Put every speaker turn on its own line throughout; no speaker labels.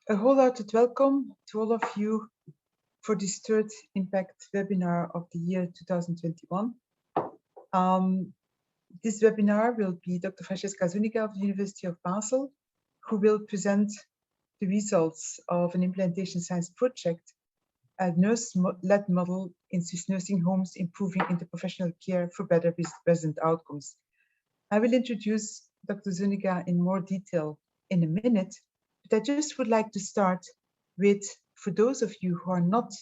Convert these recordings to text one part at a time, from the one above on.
A wholehearted welcome to all of you for this third Impact webinar of the year 2021. This webinar will be Dr. Franziska Zúñiga of the University of Basel, who will present the results of an implantation science project, a nurse-led model in Swiss nursing homes, improving interprofessional care for better resident outcomes. I will introduce Dr. Zúñiga in more detail in a minute, but I just would like to start with, for those of you who are not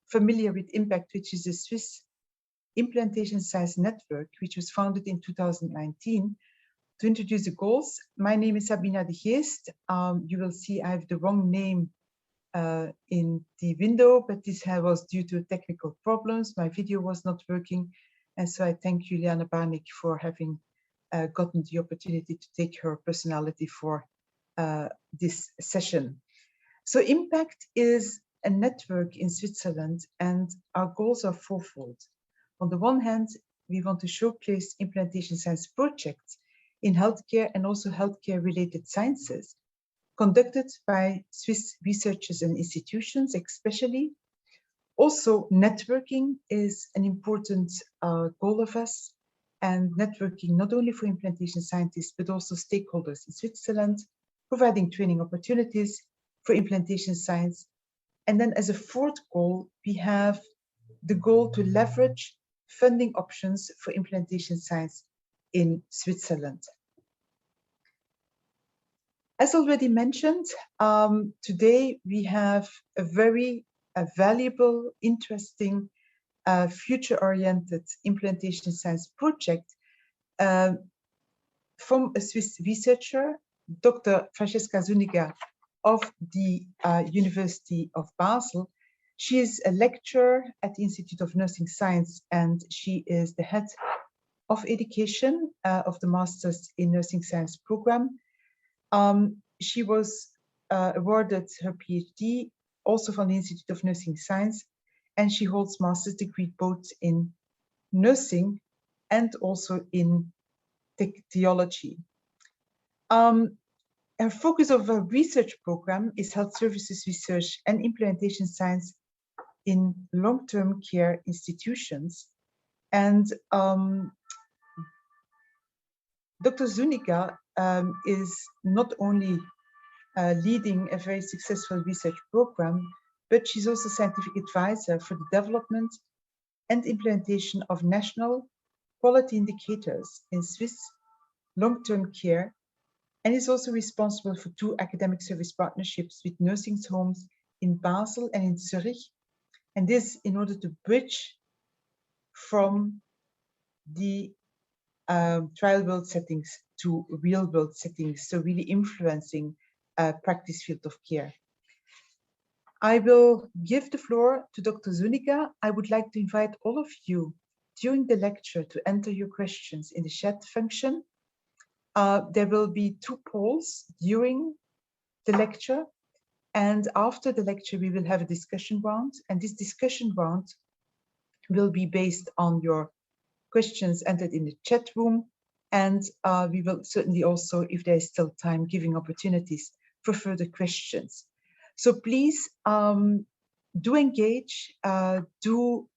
familiar with IMPACT, which is a Swiss implantation science network, which was founded in 2019, to introduce the goals. My name is Sabina de Geest. You will see I have the wrong name in the window, but this was due to technical problems. My video was not working. And so I thank Juliana Barnik for having gotten the opportunity to take her personality for this session. So IMPACT is a network in Switzerland, and our goals are fourfold. On the one hand, we want to showcase implantation science projects in healthcare and also healthcare related sciences conducted by Swiss researchers and institutions, especially. Also, networking is an important goal of us, and networking not only for implantation scientists, but also stakeholders in Switzerland, providing training opportunities for implantation science. And then as a fourth goal, we have the goal to leverage funding options for implantation science in Switzerland. As already mentioned, today we have a very valuable, interesting, future-oriented implantation science project from a Swiss researcher, Dr. Franziska Zúñiga of the University of Basel. She is a lecturer at the Institute of Nursing Science, and she is the head of education of the Masters in Nursing Science program. She was awarded her PhD also from the Institute of Nursing Science, and she holds master's degree both in nursing and also in theology. Her focus of her research program is health services research and implementation science in long-term care institutions. And Dr. Zúñiga is not only leading a very successful research program, but she's also scientific advisor for the development and implementation of national quality indicators in Swiss long-term care, and is also responsible for 2 academic service partnerships with nursing homes in Basel and in Zurich, and this in order to bridge from the trial world settings to real world settings, so really influencing practice field of care. I will give the floor to Dr. Zúñiga. I would like to invite all of you during the lecture to enter your questions in the chat function. There will be 2 polls during the lecture, and after the lecture we will have a discussion round, and this discussion round will be based on your questions entered in the chat room, and we will certainly also, if there is still time, giving opportunities for further questions. So please do engage, do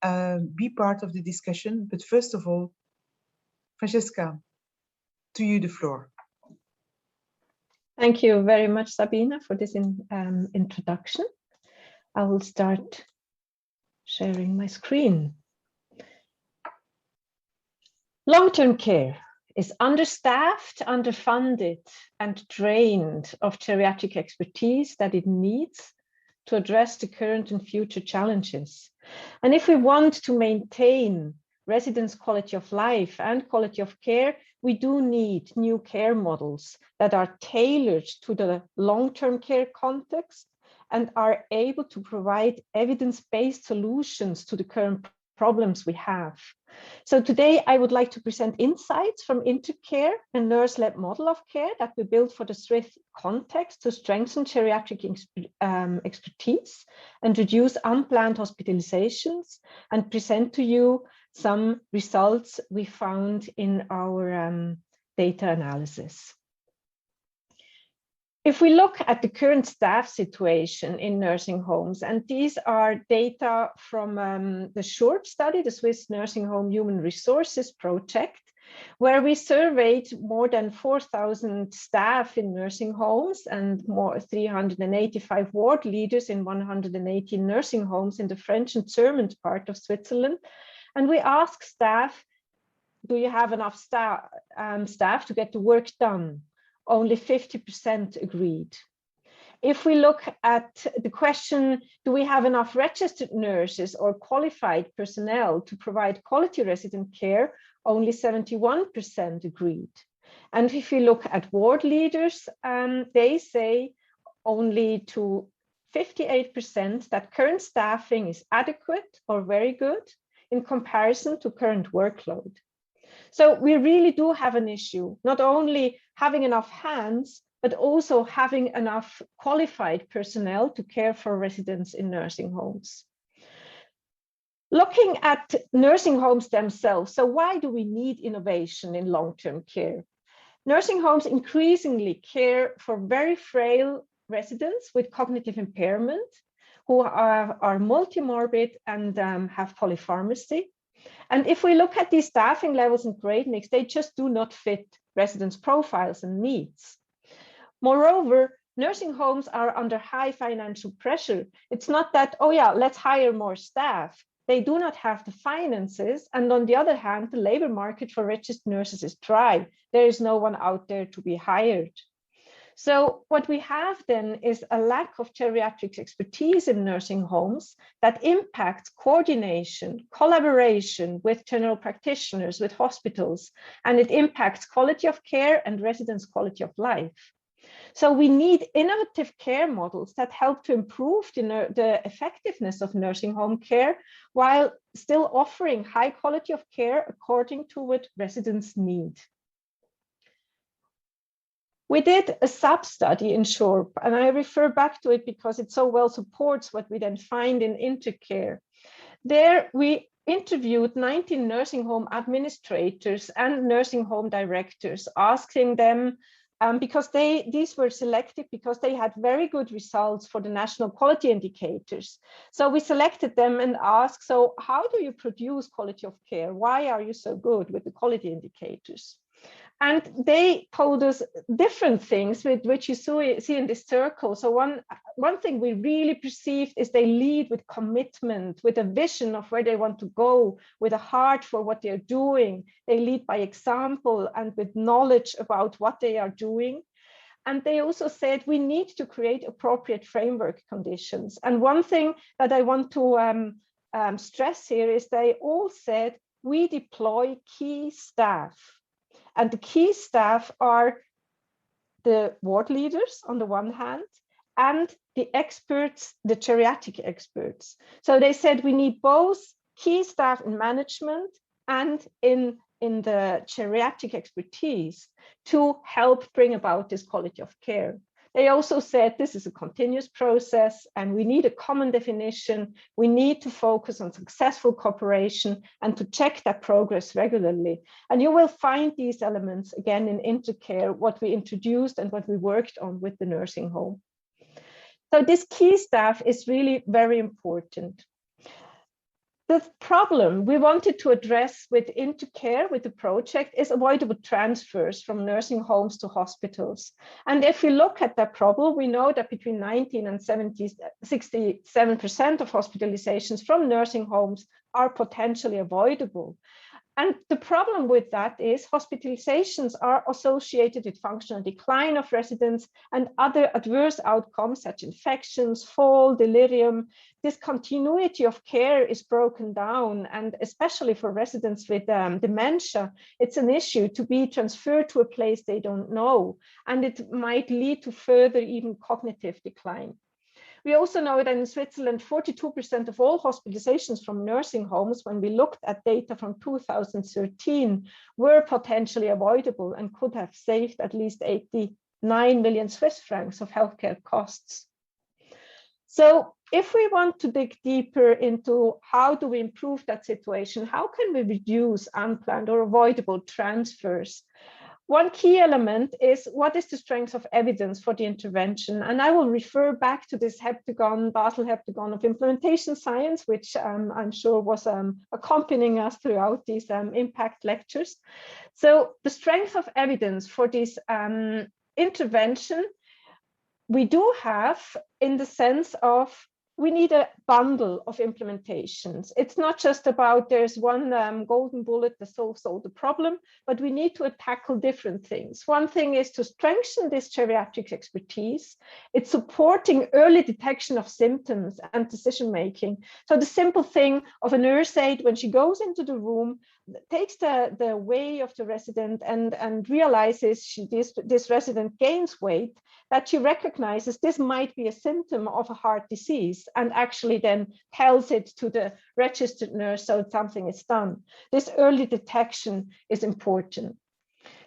be part of the discussion, but first of all, Franziska, to you the floor.
Thank you very much, Sabina, for this introduction. I will start sharing my screen. Long-term care is understaffed, underfunded, and drained of geriatric expertise that it needs to address the current and future challenges. And if we want to maintain residents' quality of life and quality of care, we do need new care models that are tailored to the long-term care context and are able to provide evidence-based solutions to the current problems we have. So today I would like to present insights from INTERCARE, a nurse-led model of care that we built for the Swiss context to strengthen geriatric expertise and reduce unplanned hospitalizations, and present to you some results we found in our data analysis. If we look at the current staff situation in nursing homes, and these are data from the SHORP study, the Swiss Nursing Home Human Resources Project, where we surveyed more than 4,000 staff in nursing homes and more 385 ward leaders in 118 nursing homes in the French and German part of Switzerland. And we asked staff, do you have enough staff to get the work done? Only 50% agreed. If we look at the question, do we have enough registered nurses or qualified personnel to provide quality resident care? Only 71% agreed. And if you look at ward leaders, they say only to 58% that current staffing is adequate or very good in comparison to current workload. So we really do have an issue, not only having enough hands, but also having enough qualified personnel to care for residents in nursing homes. Looking at nursing homes themselves, so why do we need innovation in long-term care? Nursing homes increasingly care for very frail residents with cognitive impairment who are multimorbid and have polypharmacy. And if we look at these staffing levels and grade mix, they just do not fit residents' profiles and needs. Moreover, nursing homes are under high financial pressure. It's not that, oh yeah, let's hire more staff. They do not have the finances. And on the other hand, the labor market for registered nurses is dry. There is no one out there to be hired. So what we have then is a lack of geriatric expertise in nursing homes that impacts coordination, collaboration with general practitioners, with hospitals, and it impacts quality of care and residents' quality of life. So we need innovative care models that help to improve the effectiveness of nursing home care while still offering high quality of care according to what residents need. We did a sub-study in SHORP, and I refer back to it because it so well supports what we then find in INTERCARE. There we interviewed 19 nursing home administrators and nursing home directors, asking them, because these were selected because they had very good results for the national quality indicators. So we selected them and asked, so how do you produce quality of care? Why are you so good with the quality indicators? And they told us different things, which you see in this circle. So one thing we really perceived is they lead with commitment, with a vision of where they want to go, with a heart for what they're doing. They lead by example and with knowledge about what they are doing. And they also said we need to create appropriate framework conditions. And one thing that I want to stress here is they all said we deploy key staff. And the key staff are the ward leaders on the one hand, and the experts, the geriatric experts. So they said we need both key staff in management and in the geriatric expertise to help bring about this quality of care. They also said this is a continuous process and we need a common definition. We need to focus on successful cooperation and to check that progress regularly. And you will find these elements again in INTERCARE, what we introduced and what we worked on with the nursing home. So this key staff is really very important. The problem we wanted to address with INTERCARE, with the project, is avoidable transfers from nursing homes to hospitals. And if we look at that problem, we know that between 19 and 67% of hospitalizations from nursing homes are potentially avoidable. And the problem with that is hospitalizations are associated with functional decline of residents and other adverse outcomes such as infections, fall, delirium. This continuity of care is broken down, and especially for residents with dementia, it's an issue to be transferred to a place they don't know, and it might lead to further even cognitive decline. We also know that in Switzerland, 42% of all hospitalizations from nursing homes, when we looked at data from 2013, were potentially avoidable and could have saved at least 89 million Swiss francs of healthcare costs. So if we want to dig deeper into how do we improve that situation, how can we reduce unplanned or avoidable transfers? One key element is what is the strength of evidence for the intervention? And I will refer back to this heptagon, Basel heptagon of implementation science, which I'm sure was accompanying us throughout these impact lectures. So the strength of evidence for this intervention, we do have in the sense of we need a bundle of implementations. It's not just about there's one golden bullet that solves all the problem, but we need to tackle different things. One thing is to strengthen this geriatric expertise. It's supporting early detection of symptoms and decision-making. So the simple thing of a nurse aide, when she goes into the room, takes the way of the resident and realizes this resident gains weight, that she recognizes this might be a symptom of a heart disease and actually then tells it to the registered nurse so something is done. This early detection is important.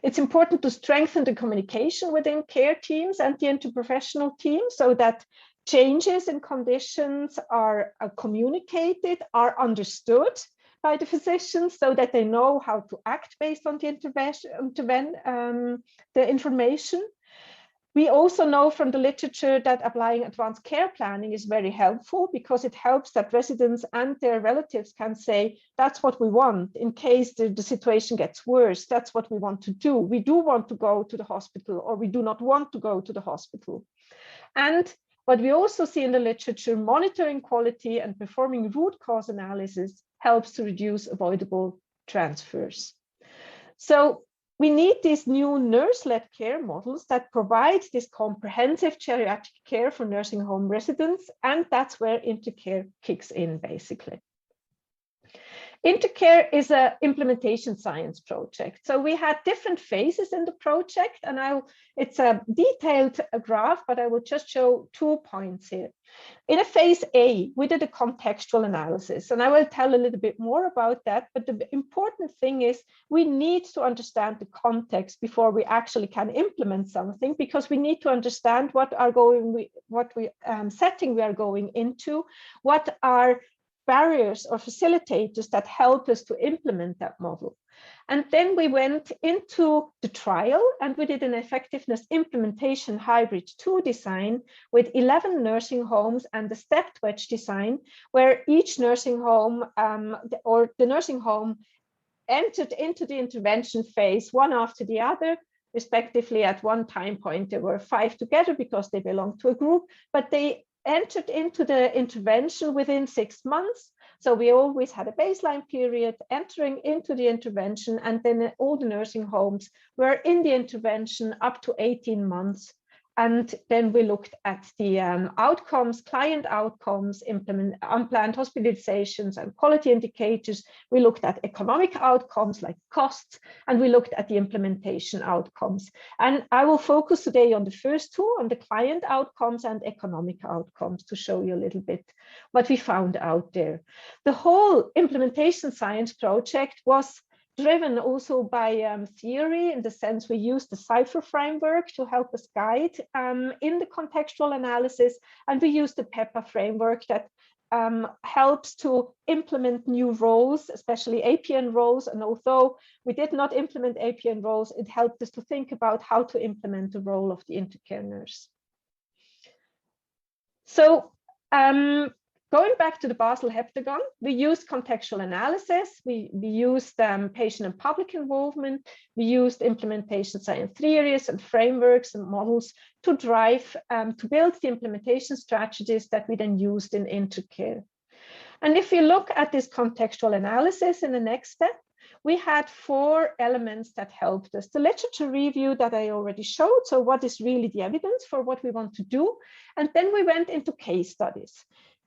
It's important to strengthen the communication within care teams and the interprofessional team so that changes in conditions are communicated, are understood by the physicians so that they know how to act based on the information. We also know from the literature that applying advanced care planning is very helpful because it helps that residents and their relatives can say, that's what we want in case the situation gets worse. That's what we want to do. We do want to go to the hospital, or we do not want to go to the hospital. And what we also see in the literature, monitoring quality and performing root cause analysis helps to reduce avoidable transfers. So we need these new nurse-led care models that provide this comprehensive geriatric care for nursing home residents, and that's where INTERCARE kicks in, basically. INTERCARE is an implementation science project. So we had different phases in the project, and it's a detailed graph, but I will just show 2 points here. In a phase A, we did a contextual analysis, and I will tell a little bit more about that. But the important thing is we need to understand the context before we actually can implement something, because we need to understand what setting we are going into, what are barriers or facilitators that help us to implement that model. And then we went into the trial and we did an effectiveness implementation hybrid 2 design with 11 nursing homes and the stepped wedge design, where each nursing home or the nursing home entered into the intervention phase one after the other, respectively. At one time point, there were 5 together because they belonged to a group, but they entered into the intervention within 6 months. So we always had a baseline period entering into the intervention, and then all the nursing homes were in the intervention up to 18 months. And then we looked at the outcomes, client outcomes, unplanned hospitalizations and quality indicators. We looked at economic outcomes like costs, and we looked at the implementation outcomes. And I will focus today on the first 2, on the client outcomes and economic outcomes, to show you a little bit what we found out there. The whole implementation science project was driven also by theory, in the sense we used the CIPHER framework to help us guide in the contextual analysis, and we used the PEPA framework that helps to implement new roles, especially APN roles. And although we did not implement APN roles, it helped us to think about how to implement the role of the INTERCARE nurse. So going back to the Basel heptagon, we used contextual analysis, we used patient and public involvement, we used implementation science theories and frameworks and models to drive, to build the implementation strategies that we then used in INTERCARE. And if you look at this contextual analysis in the next step, we had 4 elements that helped us. The literature review that I already showed, so what is really the evidence for what we want to do, and then we went into case studies.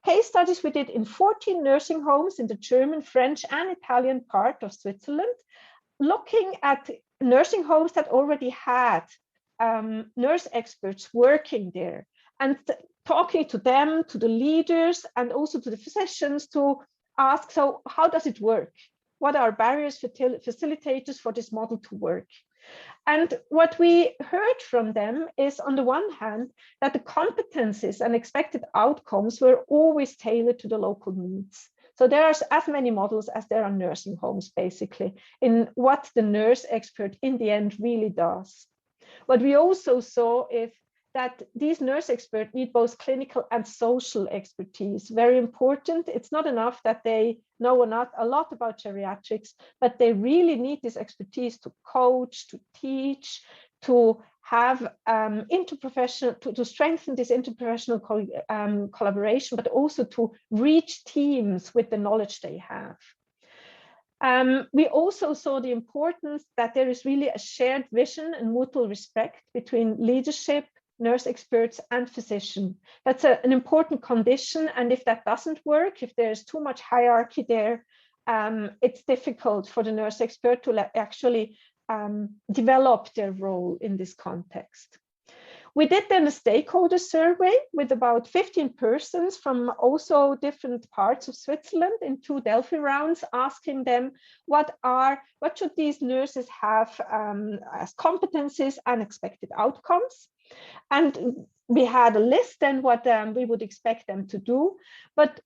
Case studies we did in 14 nursing homes in the German, French, and Italian part of Switzerland, looking at nursing homes that already had nurse experts working there, and talking to them, to the leaders, and also to the physicians to ask, so how does it work? What are barriers, facilitators for this model to work? And what we heard from them is, on the one hand, that the competencies and expected outcomes were always tailored to the local needs. So there are as many models as there are nursing homes, basically, in what the nurse expert in the end really does. What we also saw is that these nurse experts need both clinical and social expertise. Very important. It's not enough that they know a lot about geriatrics, but they really need this expertise to coach, to teach, to have interprofessional, to strengthen this interprofessional collaboration, but also to reach teams with the knowledge they have. We also saw the importance that there is really a shared vision and mutual respect between leadership, nurse experts, and physician. That's an important condition. And if that doesn't work, if there's too much hierarchy there, it's difficult for the nurse expert to actually develop their role in this context. We did then a stakeholder survey with about 15 persons from also different parts of Switzerland in 2 Delphi rounds, asking them what should these nurses have as competencies and expected outcomes. And we had a list then what we would expect them to do. But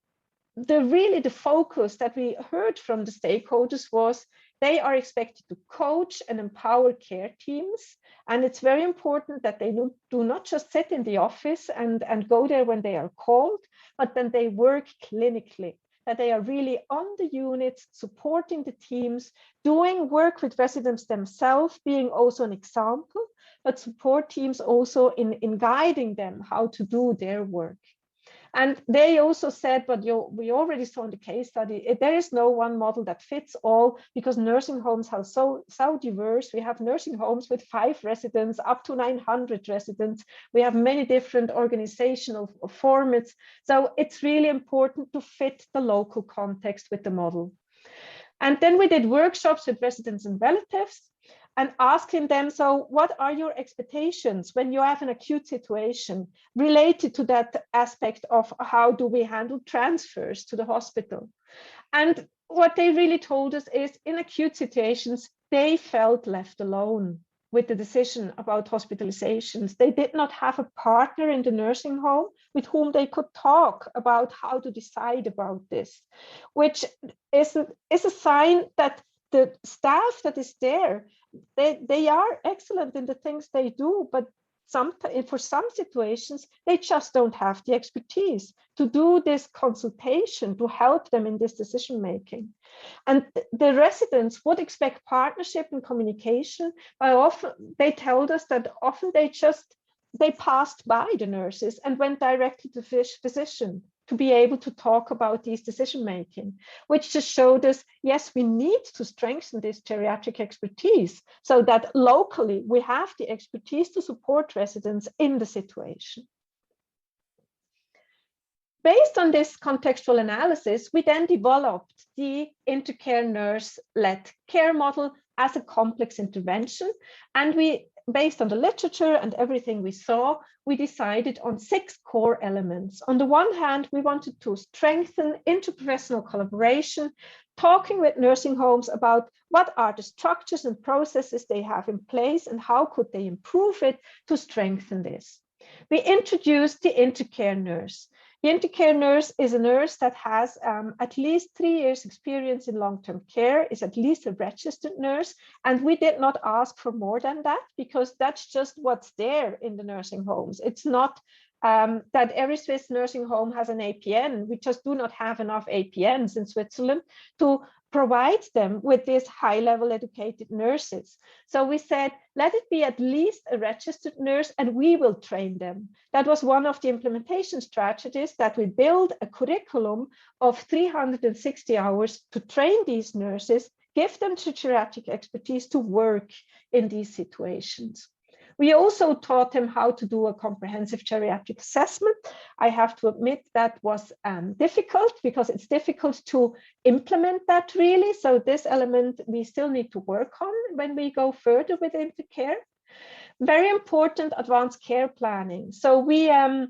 the focus that we heard from the stakeholders was they are expected to coach and empower care teams. And it's very important that they do not just sit in the office and go there when they are called, but then they work clinically, that they are really on the units, supporting the teams, doing work with residents themselves, being also an example, but support teams also in guiding them how to do their work. And they also said, but we already saw in the case study, there is no one model that fits all, because nursing homes are so diverse. We have nursing homes with 5 residents, up to 900 residents. We have many different organizational formats. So it's really important to fit the local context with the model. And then we did workshops with residents and relatives, and asking them, so what are your expectations when you have an acute situation related to that aspect of how do we handle transfers to the hospital? And what they really told us is in acute situations, they felt left alone with the decision about hospitalizations. They did not have a partner in the nursing home with whom they could talk about how to decide about this, which is a sign that the staff that is there, they are excellent in the things they do, but for some situations, they just don't have the expertise to do this consultation, to help them in this decision making. And the residents would expect partnership and communication, but often they told us that often they passed by the nurses and went directly to the physician to be able to talk about these decision making, which just showed us, yes, we need to strengthen this geriatric expertise so that locally we have the expertise to support residents in the situation. Based on this contextual analysis, we then developed the INTERCARE nurse-led care model as a complex intervention. And based on the literature and everything we saw, we decided on 6 core elements. On the one hand, we wanted to strengthen interprofessional collaboration, talking with nursing homes about what are the structures and processes they have in place and how could they improve it to strengthen this. We introduced the INTERCARE nurse. The INTERCARE nurse is a nurse that has at least 3 years experience in long-term care, is at least a registered nurse, and we did not ask for more than that because that's just what's there in the nursing homes. It's not that every Swiss nursing home has an APN. We just do not have enough APNs in Switzerland to provide them with these high-level educated nurses. So we said, let it be at least a registered nurse and we will train them. That was one of the implementation strategies, that we build a curriculum of 360 hours to train these nurses, give them the geriatric expertise to work in these situations. We also taught them how to do a comprehensive geriatric assessment. I have to admit that was difficult because it's difficult to implement that really. So this element we still need to work on when we go further with INTERCARE. Very important, advanced care planning. So we said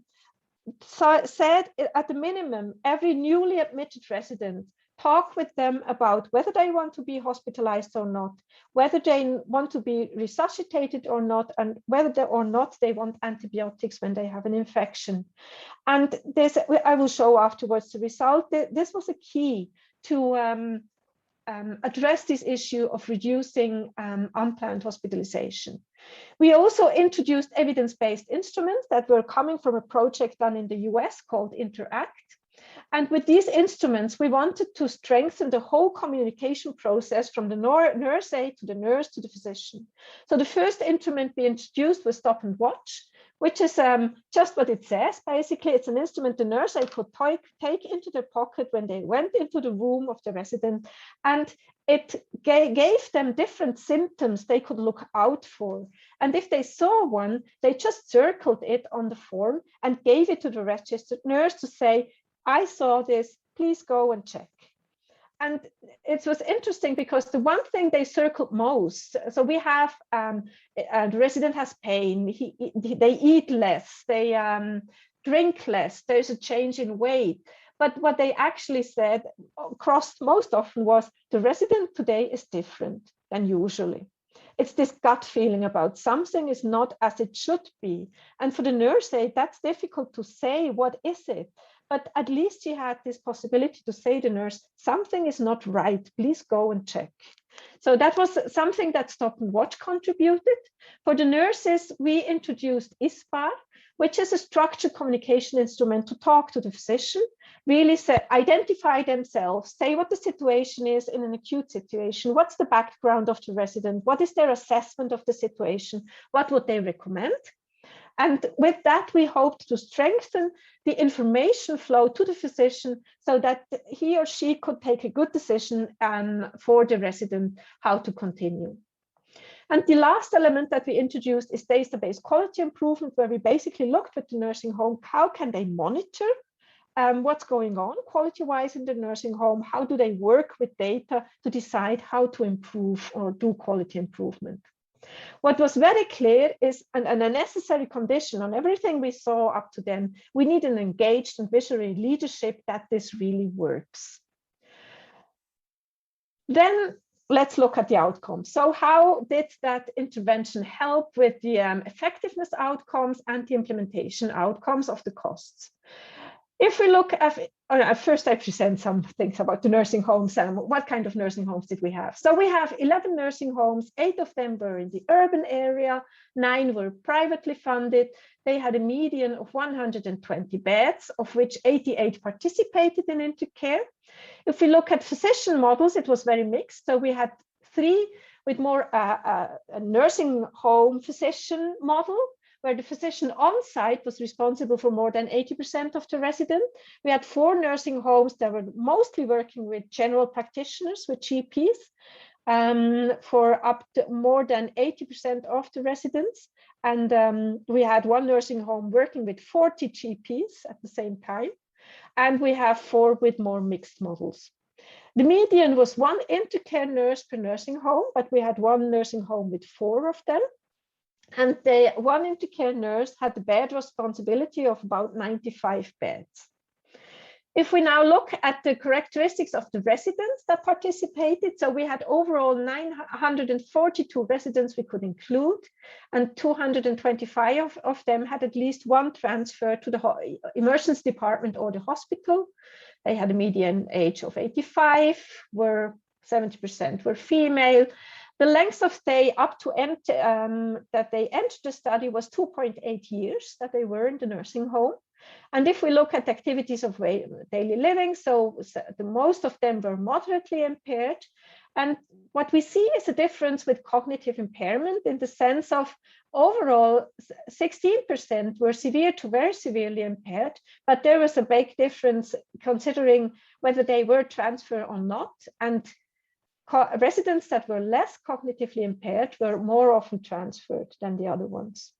at the minimum, every newly admitted resident talk with them about whether they want to be hospitalized or not, whether they want to be resuscitated or not, and whether or not they want antibiotics when they have an infection. And this, I will show afterwards the result. This was a key to address this issue of reducing unplanned hospitalization. We also introduced evidence-based instruments that were coming from a project done in the US called INTERCARE. And with these instruments, we wanted to strengthen the whole communication process from the nurse aide to the nurse to the physician. So the first instrument we introduced was Stop and Watch, which is just what it says. Basically, it's an instrument the nurse aide could take into their pocket when they went into the room of the resident, and it gave them different symptoms they could look out for. And if they saw one, they just circled it on the form and gave it to the registered nurse to say, I saw this, please go and check. And it was interesting because the one thing they circled most, so we have, the resident has pain, they eat less, they drink less, there's a change in weight. But what they actually said across most often was, the resident today is different than usually. It's this gut feeling about something is not as it should be. And for the nurse aide, that's difficult to say, what is it? But at least she had this possibility to say to the nurse, something is not right, please go and check. So that was something that Stop and Watch contributed. For the nurses, we introduced ISPAR, which is a structured communication instrument to talk to the physician, really identify themselves, say what the situation is in an acute situation, what's the background of the resident, what is their assessment of the situation, what would they recommend? And with that, we hoped to strengthen the information flow to the physician so that he or she could take a good decision for the resident how to continue. And the last element that we introduced is database quality improvement, where we basically looked at the nursing home, how can they monitor what's going on quality-wise in the nursing home, how do they work with data to decide how to improve or do quality improvement. What was very clear is, and a necessary condition on everything we saw up to then, we need an engaged and visionary leadership that this really works. Then let's look at the outcomes. So how did that intervention help with the effectiveness outcomes and the implementation outcomes of the costs? If we look at, first I present some things about the nursing homes and what kind of nursing homes did we have. So we have 11 nursing homes, 8 of them were in the urban area, 9 were privately funded. They had a median of 120 beds, of which 88 participated in INTERCARE. If we look at physician models, it was very mixed. So we had 3 with more a nursing home physician model, where the physician on site was responsible for more than 80% of the resident. We had 4 nursing homes that were mostly working with general practitioners, with GPs, for up to more than 80% of the residents. And we had 1 nursing home working with 40 GPs at the same time. And we have 4 with more mixed models. The median was 1 INTERCARE nurse per nursing home, but we had 1 nursing home with 4 of them. And the 1 INTERCARE nurse had the bed responsibility of about 95 beds. If we now look at the characteristics of the residents that participated, so we had overall 942 residents we could include, and 225 of them had at least 1 transfer to the emergency department or the hospital. They had a median age of 85, 70% were female. The length of stay up to that they entered the study was 2.8 years that they were in the nursing home. And if we look at activities of daily living, so the most of them were moderately impaired. And what we see is a difference with cognitive impairment in the sense of overall 16% were severe to very severely impaired, but there was a big difference considering whether they were transferred or not. And residents that were less cognitively impaired were more often transferred than the other ones.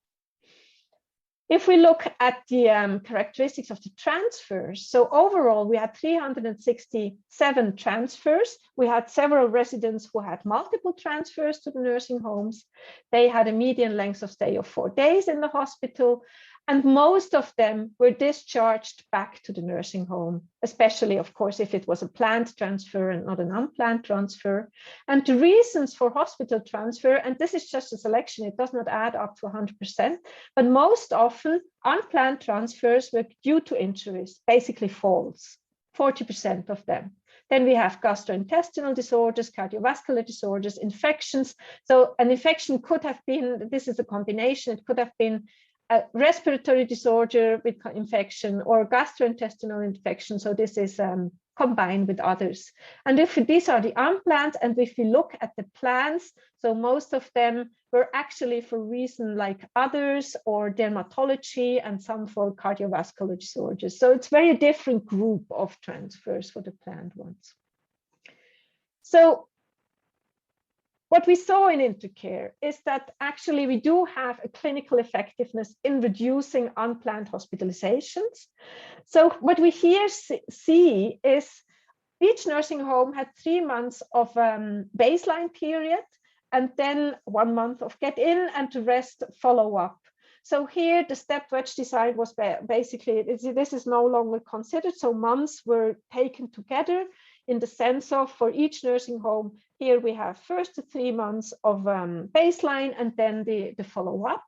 If we look at the characteristics of the transfers, so overall we had 367 transfers. We had several residents who had multiple transfers to the nursing homes. They had a median length of stay of 4 days in the hospital. And most of them were discharged back to the nursing home, especially, of course, if it was a planned transfer and not an unplanned transfer. And the reasons for hospital transfer, and this is just a selection, it does not add up to 100%, but most often unplanned transfers were due to injuries, basically falls, 40% of them. Then we have gastrointestinal disorders, cardiovascular disorders, infections. So an infection could have been, this is a combination, it could have been a respiratory disorder with infection or gastrointestinal infection. So this is combined with others. And if these are the unplanned, and if we look at the plans, so most of them were actually for reason like others or dermatology and some for cardiovascular disorders. So it's very different group of transfers for the planned ones. So what we saw in INTERCARE is that actually we do have a clinical effectiveness in reducing unplanned hospitalizations. So what we here see is each nursing home had 3 months of baseline period, and then 1 month of get in and the rest follow up. So here the step wedge design was basically, this is no longer considered. So months were taken together in the sense of, for each nursing home, here we have first the 3 months of baseline and then the follow-up.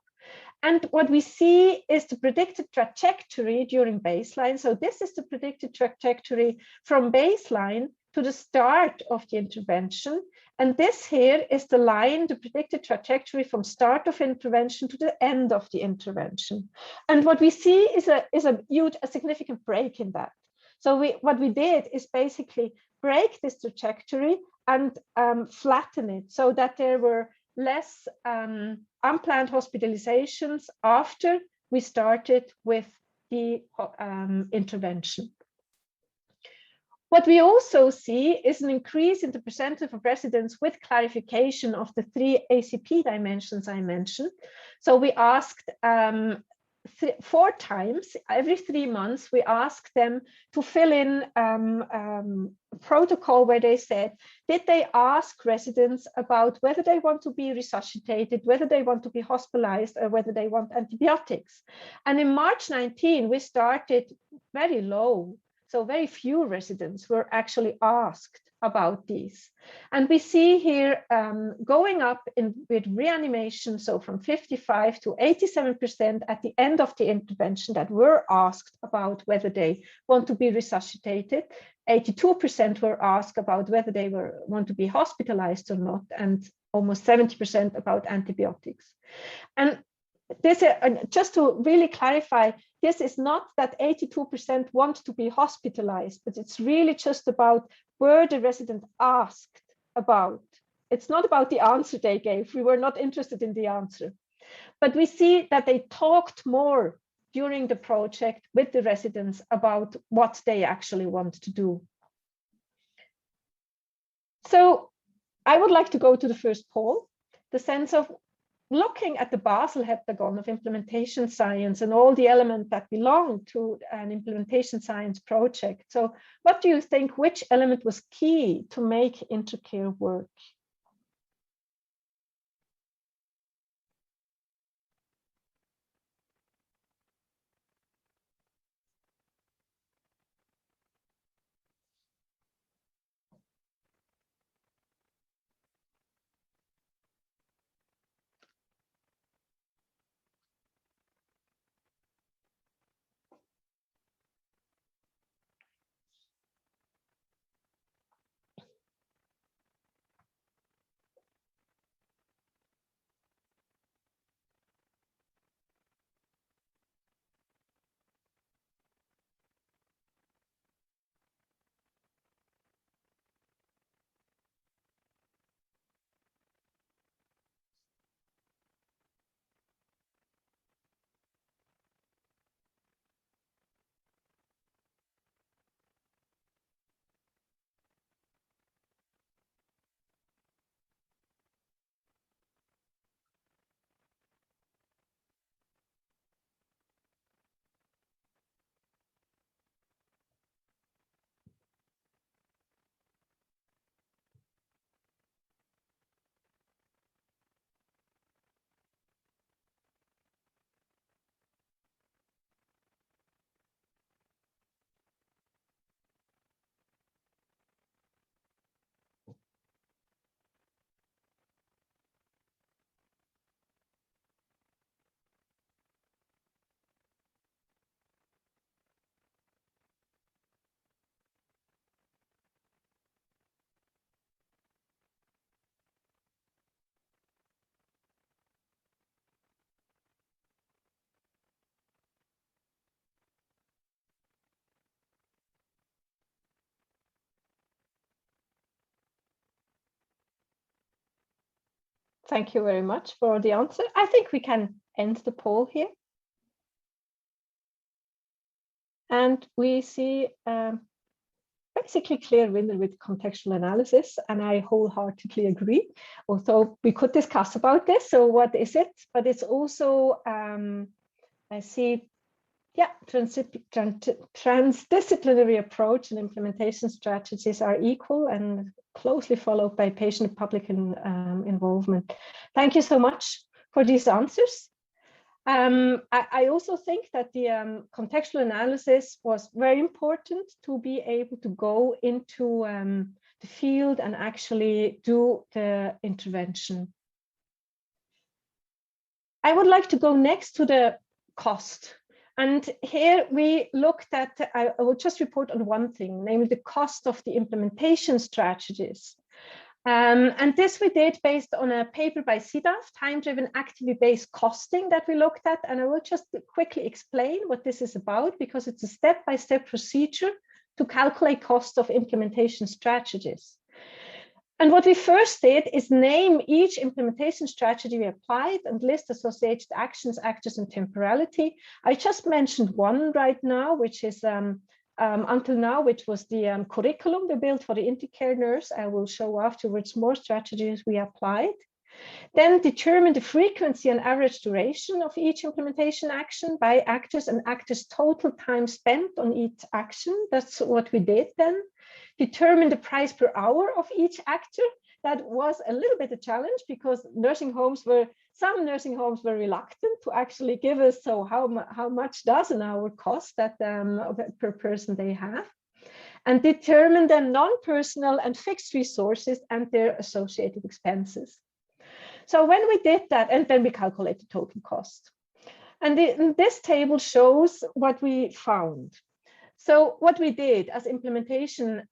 And what we see is the predicted trajectory during baseline. So this is the predicted trajectory from baseline to the start of the intervention. And this here is the line, the predicted trajectory from start of intervention to the end of the intervention. And what we see is a significant break in that. So what we did is basically break this trajectory and flatten it so that there were less unplanned hospitalizations after we started with the intervention. What we also see is an increase in the percentage of residents with clarification of the 3 ACP dimensions I mentioned. So we asked 4 times, every 3 months, we asked them to fill in a protocol where they said, did they ask residents about whether they want to be resuscitated, whether they want to be hospitalized, or whether they want antibiotics? And in March 19, we started very low. So very few residents were actually asked about these. And we see here going up with reanimation, so from 55 to 87% at the end of the intervention that were asked about whether they want to be resuscitated. 82% were asked about whether they want to be hospitalized or not, and almost 70% about antibiotics. And this, just to really clarify, this is not that 82% want to be hospitalized, but it's really just about were the resident asked about. It's not about the answer they gave. We were not interested in the answer. But we see that they talked more during the project with the residents about what they actually want to do. So I would like to go to the first poll, the sense of looking at the Basel heptagon of implementation science and all the elements that belong to an implementation science project. So what do you think, which element was key to make INTERCARE work? Thank you very much for the answer. I think we can end the poll here. And we see basically clear winner with contextual analysis, and I wholeheartedly agree. Although we could discuss about this, so what is it? But it's also, I see, yeah, transdisciplinary approach and implementation strategies are equal and closely followed by patient and public involvement. Thank you so much for these answers. I also think that the contextual analysis was very important to be able to go into the field and actually do the intervention. I would like to go next to the cost. And here we looked at, I will just report on one thing, namely the cost of the implementation strategies. And this we did based on a paper by CDAF, time-driven activity-based costing, that we looked at. And I will just quickly explain what this is about, because it's a step-by-step procedure to calculate cost of implementation strategies. And what we first did is name each implementation strategy we applied and list associated actions, actors, and temporality. I just mentioned one right now, which is until now, which was the curriculum we built for the INTERCARE nurse. I will show afterwards more strategies we applied. Then determine the frequency and average duration of each implementation action by actors and actors' total time spent on each action. That's what we did then. Determine the price per hour of each actor. That was a little bit a challenge because some nursing homes were reluctant to actually give us, so how much does an hour cost that per person they have, and determine the non-personal and fixed resources and their associated expenses. So when we did that, and then we calculate the total cost. And this table shows what we found. So what we did as implementation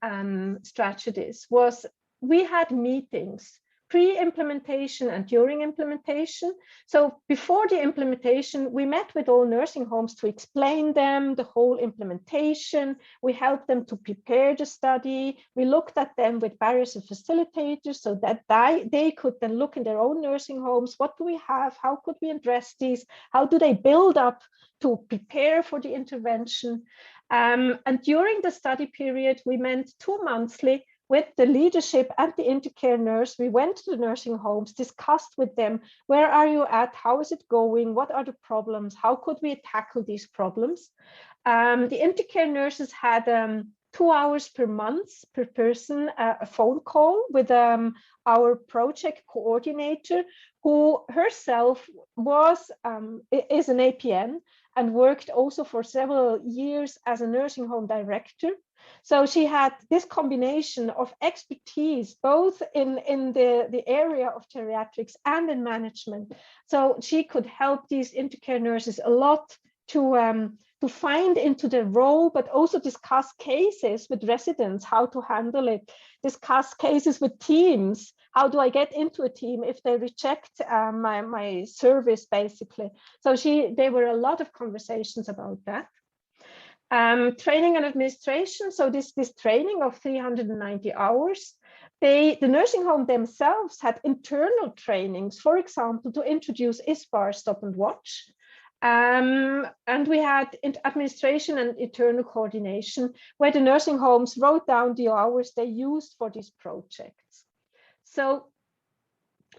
strategies was we had meetings pre-implementation and during implementation. So before the implementation, we met with all nursing homes to explain them the whole implementation. We helped them to prepare the study. We looked at them with barriers and facilitators so that they could then look in their own nursing homes. What do we have? How could we address these? How do they build up to prepare for the intervention? And during the study period, we met 2 monthly with the leadership and the INTERCARE nurse. We went to the nursing homes, discussed with them, where are you at? How is it going? What are the problems? How could we tackle these problems? The INTERCARE nurses had 2 hours per month per person, a phone call with our project coordinator, who herself is an APN and worked also for several years as a nursing home director. So she had this combination of expertise, both in the area of geriatrics and in management. So she could help these INTERCARE nurses a lot to find into the role, but also discuss cases with residents, how to handle it, discuss cases with teams. How do I get into a team if they reject my service, basically? So there were a lot of conversations about that. Training and administration. So this training of 390 hours, the nursing home themselves had internal trainings, for example, to introduce ISBAR stop and watch. And we had administration and internal coordination, where the nursing homes wrote down the hours they used for these projects. So,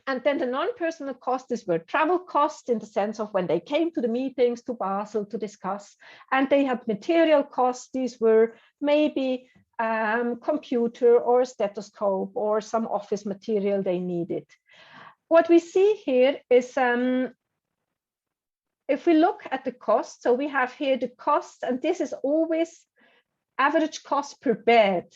and then the non-personal costs were travel costs in the sense of when they came to the meetings to Basel to discuss, and they had material costs. These were maybe computer or stethoscope or some office material they needed. What we see here is if we look at the cost, so we have here the cost, and this is always average cost per bed,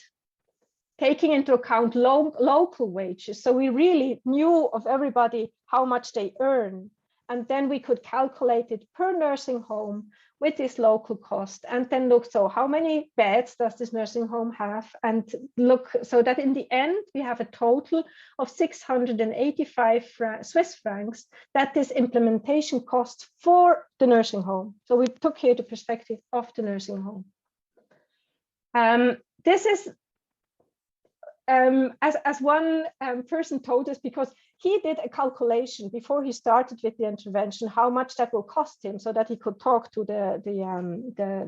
taking into account local wages. So we really knew of everybody how much they earn. And then we could calculate it per nursing home with this local cost, and then look, so how many beds does this nursing home have? And look, so that in the end, we have a total of 685 Swiss francs that is implementation cost for the nursing home. So we took here the perspective of the nursing home. This is as one person told us, because he did a calculation before he started with the intervention, how much that will cost him, so that he could talk to the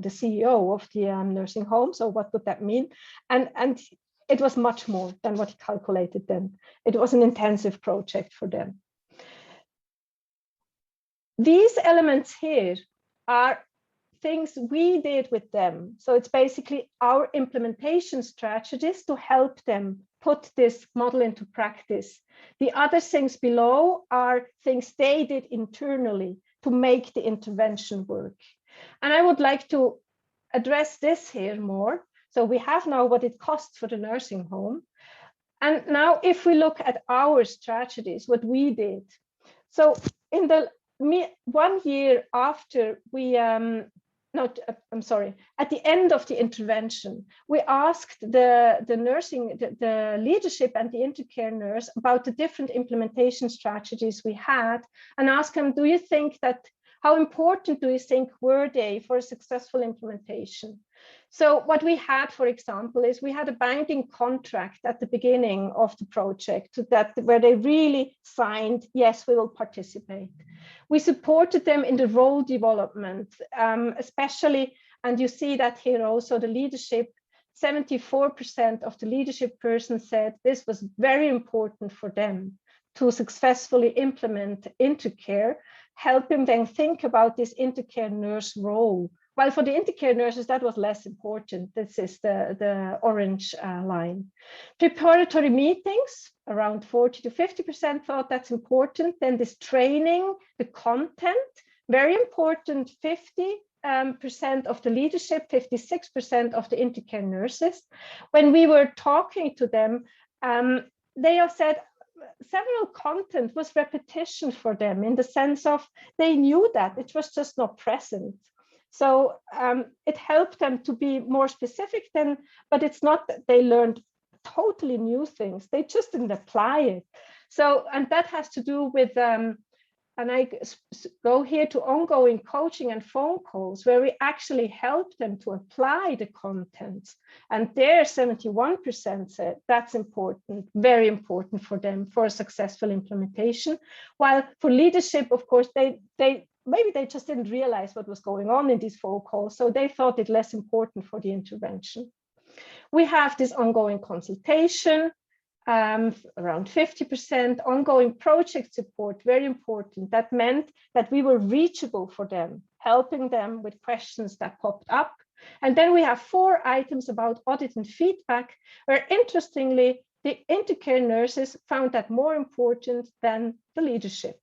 CEO of the nursing home. So what would that mean? And it was much more than what he calculated then. It was an intensive project for them. These elements here are things we did with them. So it's basically our implementation strategies to help them put this model into practice. The other things below are things they did internally to make the intervention work. And I would like to address this here more. So we have now what it costs for the nursing home. And now if we look at our strategies, what we did. So in the 1 year after we, at the end of the intervention, we asked the leadership and the intercare nurse about the different implementation strategies we had, and asked them, do you think that, how important do you think were they for a successful implementation? So what we had, for example, is we had a binding contract at the beginning of the project where they really signed, yes, we will participate. We supported them in the role development, especially, and you see that here also, the leadership, 74% of the leadership persons said this was very important for them to successfully implement intercare, helping them think about this intercare nurse role. While for the intercare nurses, that was less important. This is the orange line. Preparatory meetings, around 40 to 50% thought that's important. Then this training, the content, very important, 50% of the leadership, 56% of the intercare nurses. When we were talking to them, they have said several content was repetition for them, in the sense of they knew that it was just not present. So it helped them to be more specific then, but it's not that they learned totally new things, they just didn't apply it. So, and that has to do with, and I go here to ongoing coaching and phone calls, where we actually help them to apply the contents. And there 71% said that's important, very important for them for a successful implementation. While for leadership, of course, maybe they just didn't realize what was going on in these phone calls, so they thought it less important for the intervention. We have this ongoing consultation, around 50%, ongoing project support, very important. That meant that we were reachable for them, helping them with questions that popped up. And then we have 4 items about audit and feedback, where interestingly, the intercare nurses found that more important than the leadership.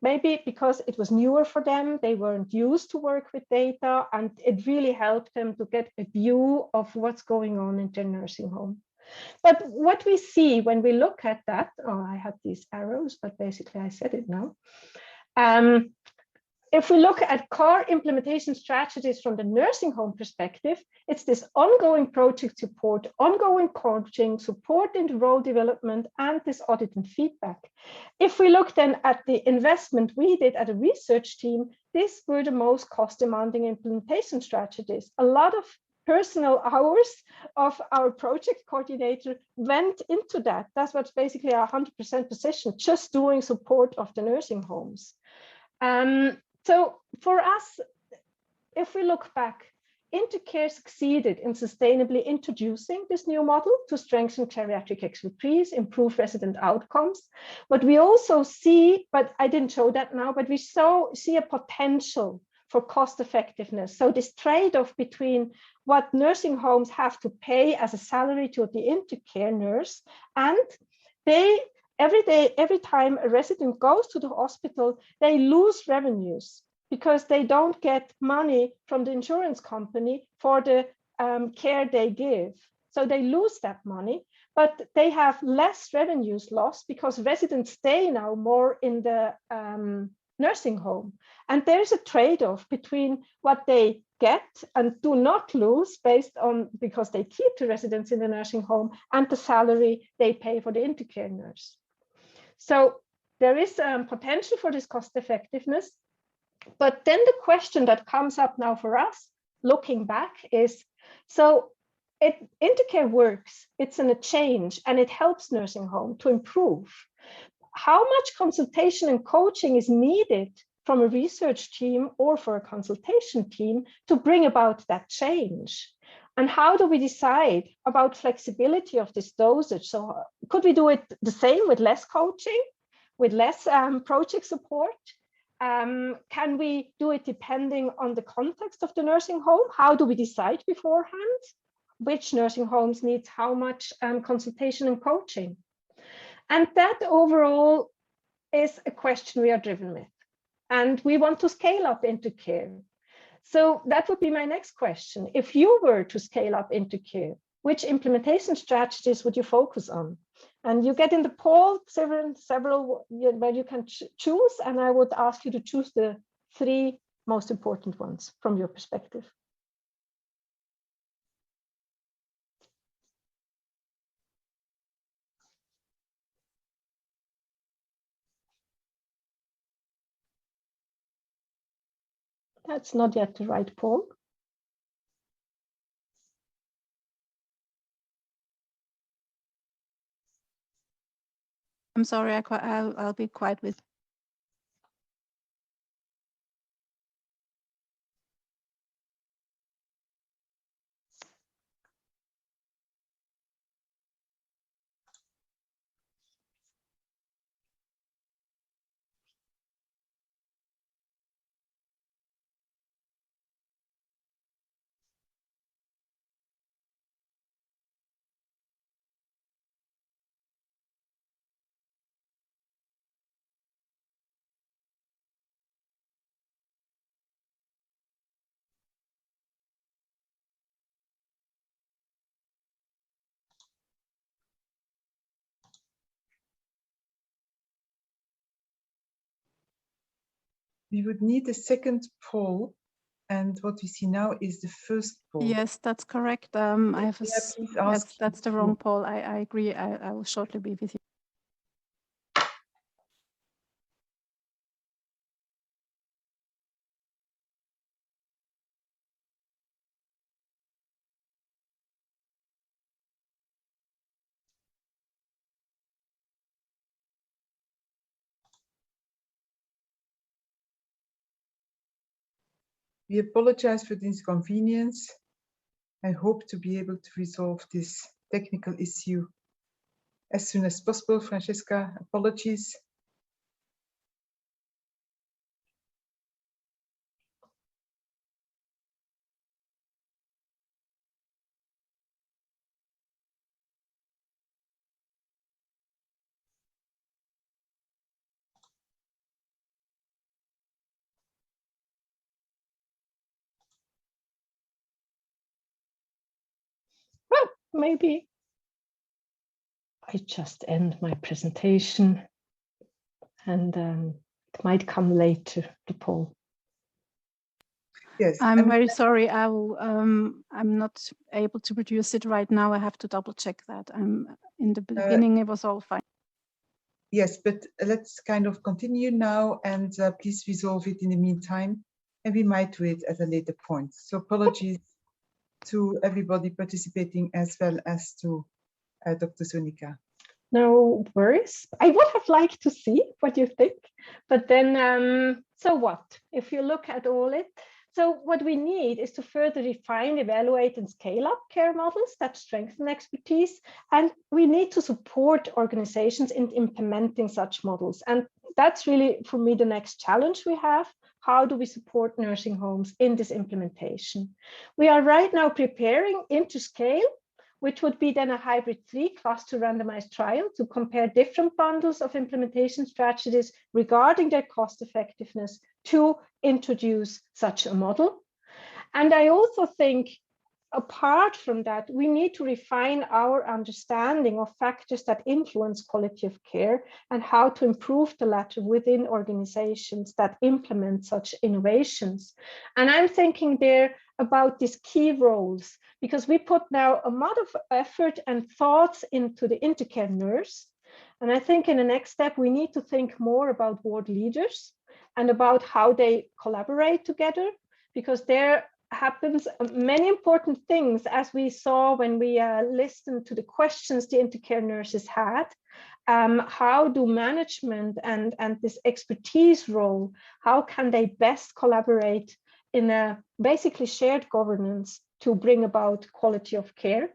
Maybe because it was newer for them, they weren't used to work with data, and it really helped them to get a view of what's going on in their nursing home. But what we see when we look at that, I had these arrows, but basically I said it now. If we look at core implementation strategies from the nursing home perspective, it's this ongoing project support, ongoing coaching, support in the role development, and this audit and feedback. If we look then at the investment we did at a research team, these were the most cost-demanding implementation strategies. A lot of personal hours of our project coordinator went into that. That's what's basically a 100% position, just doing support of the nursing homes. So for us, if we look back, Intercare succeeded in sustainably introducing this new model to strengthen geriatric expertise, improve resident outcomes. But we also see, but I didn't show that now, but we see a potential for cost effectiveness. So this trade-off between what nursing homes have to pay as a salary to the Intercare nurse, and they every time a resident goes to the hospital, they lose revenues because they don't get money from the insurance company for the care they give. So they lose that money, but they have less revenues lost because residents stay now more in the nursing home. And there's a trade-off between what they get and do not lose based on, because they keep the residents in the nursing home, and the salary they pay for the Intercare nurse. So there is potential for this cost effectiveness. But then the question that comes up now for us, looking back, is, so INTERCARE works, it's in a change, and it helps nursing home to improve. How much consultation and coaching is needed from a research team or for a consultation team to bring about that change? And how do we decide about flexibility of this dosage? So could we do it the same with less coaching, with less project support? Can we do it depending on the context of the nursing home? How do we decide beforehand which nursing homes needs how much consultation and coaching? And that overall is a question we are driven with. And we want to scale up INTERCARE. So that would be my next question. If you were to scale up INTERCARE, which implementation strategies would you focus on? And you get in the poll several where you can choose, and I would ask you to choose the 3 most important ones from your perspective. That's not yet the right poll.
I'm sorry, I'll be quiet with.
We would need a second poll, and what we see now is the first poll.
Yes, that's correct. I have a, yes, that's the wrong poll. I agree. I will shortly be with you.
We apologize for the inconvenience. I hope to be able to resolve this technical issue as soon as possible. Franziska, apologies.
Well, maybe I just end my presentation, and it might come later, the poll.
Yes,
I'm very sorry. I will. I'm not able to produce it right now. I have to double check that. In the beginning, it was all fine.
Yes, but let's kind of continue now, and please resolve it in the meantime, and we might do it at a later point. So apologies to everybody participating, as well as to Dr. Zúñiga.
No worries. I would have liked to see what you think, but then so what? If you look at all it, so what we need is to further refine, evaluate, and scale up care models that strengthen expertise, and we need to support organizations in implementing such models. And that's really, for me, the next challenge we have. How do we support nursing homes in this implementation? We are right now preparing INTERSCALE, which would be then a hybrid 3-cluster randomized trial to compare different bundles of implementation strategies regarding their cost effectiveness to introduce such a model. And I also think, apart from that, we need to refine our understanding of factors that influence quality of care and how to improve the latter within organizations that implement such innovations. And I'm thinking there about these key roles, because we put now a lot of effort and thoughts into the INTERCARE nurse. And I think in the next step, we need to think more about ward leaders and about how they collaborate together, because there happens many important things, as we saw when we listened to the questions the INTERCARE nurses had. How do management and this expertise role, how can they best collaborate in a basically shared governance to bring about quality of care?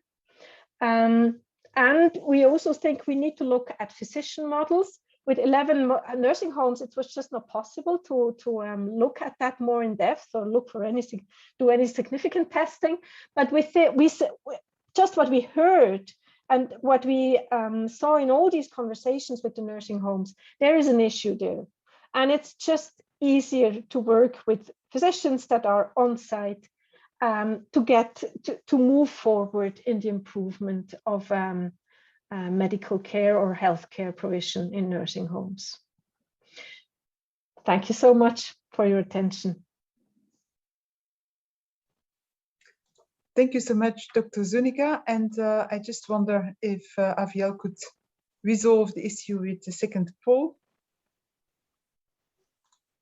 And we also think we need to look at physician models. With 11 nursing homes, it was just not possible to look at that more in depth or look for do any significant testing. But just what we heard and what we saw in all these conversations with the nursing homes, there is an issue there. And it's just easier to work with physicians that are on site to move forward in the improvement of medical care or healthcare provision in nursing homes. Thank you so much for your attention.
Thank you so much, Dr. Zúñiga. And I just wonder if Aviel could resolve the issue with the second poll,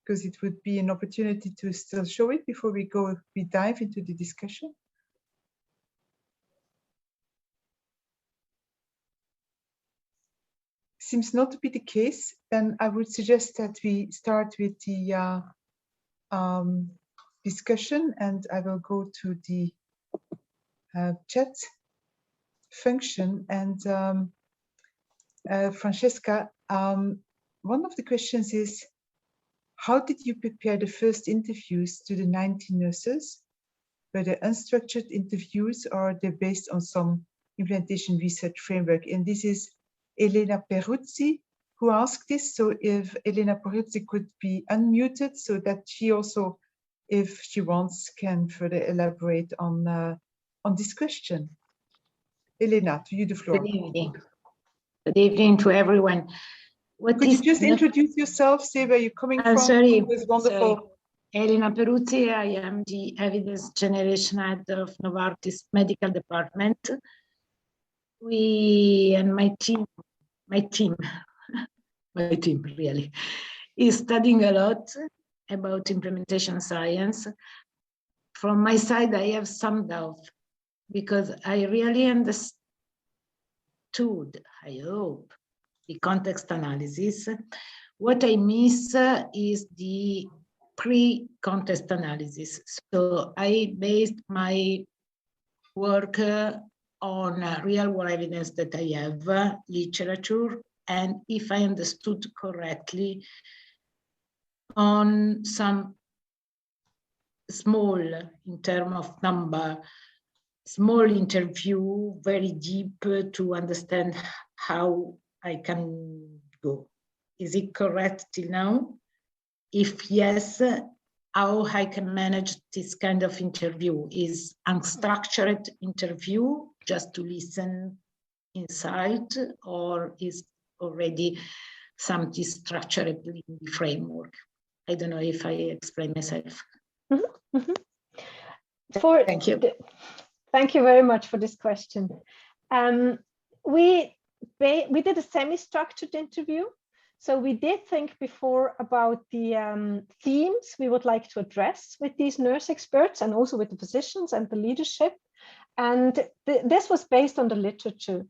because it would be an opportunity to still show it before we dive into the discussion. Seems not to be the case, then I would suggest that we start with the discussion, and I will go to the chat function. And Franziska, one of the questions is, how did you prepare the first interviews to the 19 nurses? Were they unstructured interviews, or are they based on some implementation research framework? And this is Elena Peruzzi who asked this. So if Elena Peruzzi could be unmuted so that she also, if she wants, can further elaborate on this question. Elena, to you the floor.
Good evening. Good eviding to everyone.
Could you just introduce yourself, say where you're coming from?
Sorry,
it was wonderful.
Sorry. Elena Peruzzi, I am the evidence generation head of Novartis Medical Department. We and my team really, is studying a lot about implementation science. From my side, I have some doubt because I really understood, I hope, the context analysis. What I miss is the pre-context analysis. So I based my work on real-world evidence that I have, literature, and if I understood correctly, on some small, in terms of number, small interview, very deep to understand how I can go. Is it correct till now? If yes, how I can manage this kind of interview? Is unstructured interview just to listen inside, or is already something structured in the framework? I don't know if I explain myself.
Mm-hmm. Mm-hmm.
Thank you.
Thank you very much for this question. We did a semi-structured interview. So we did think before about the themes we would like to address with these nurse experts and also with the physicians and the leadership. And this was based on the literature.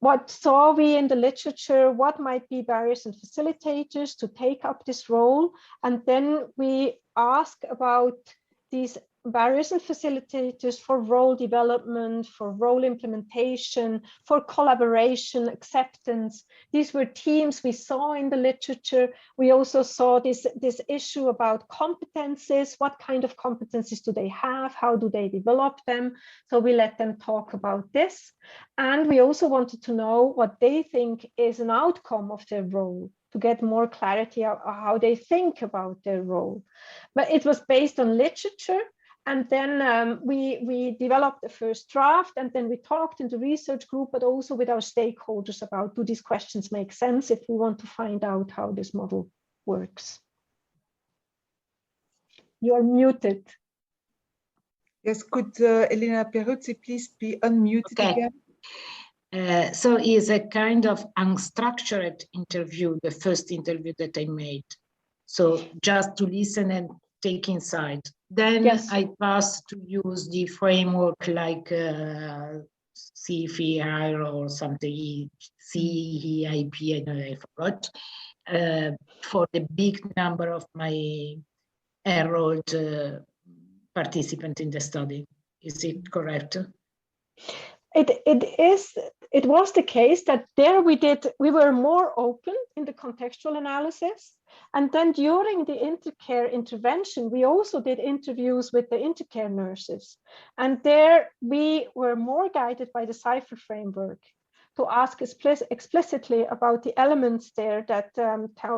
What saw we in the literature? What might be barriers and facilitators to take up this role? And then we ask about these barriers and facilitators for role development, for role implementation, for collaboration, acceptance. These were themes we saw in the literature. We also saw this issue about competencies. What kind of competencies do they have? How do they develop them? So we let them talk about this. And we also wanted to know what they think is an outcome of their role, to get more clarity on how they think about their role. But it was based on literature. And then we developed the first draft, and then we talked in the research group, but also with our stakeholders about, do these questions make sense if we want to find out how this model works? You are muted.
Yes, could Elena Peruzzi please be unmuted again?
So it's a kind of unstructured interview, the first interview that I made. So just to listen and take inside. Then
Yes.
I passed to use the framework like CFI or something, CEIP, I forgot, for the big number of my enrolled participants in the study. Is it correct?
It was the case that there we were more open in the contextual analysis. And then during the INTERCARE intervention, we also did interviews with the INTERCARE nurses. And there we were more guided by the CIPHER framework to ask explicitly about the elements there that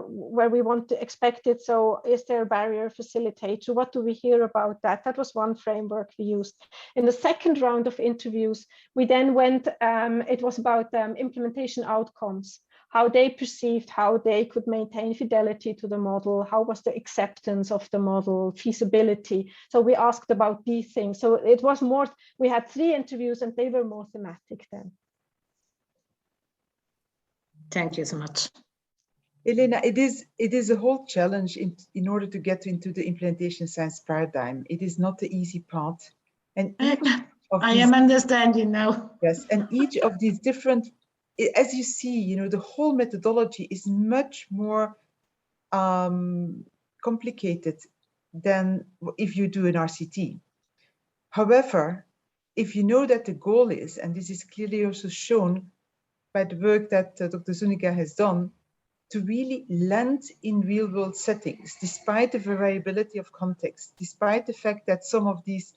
where we want to expect it. So is there a barrier facilitator? What do we hear about that? That was one framework we used. In the second round of interviews, we then went, it was about implementation outcomes, how they perceived, how they could maintain fidelity to the model, how was the acceptance of the model, feasibility. So we asked about these things. So it was more, we had 3 interviews and they were more thematic then.
Thank you so much.
Elena, it is a whole challenge in order to get into the implementation science paradigm. It is not the easy part. And
I am understanding now.
Yes, and each of these different, as you see, you know, the whole methodology is much more complicated than if you do an RCT. However, if you know that the goal is, and this is clearly also shown by the work that Dr. Zúñiga has done, to really land in real-world settings, despite the variability of context, despite the fact that some of these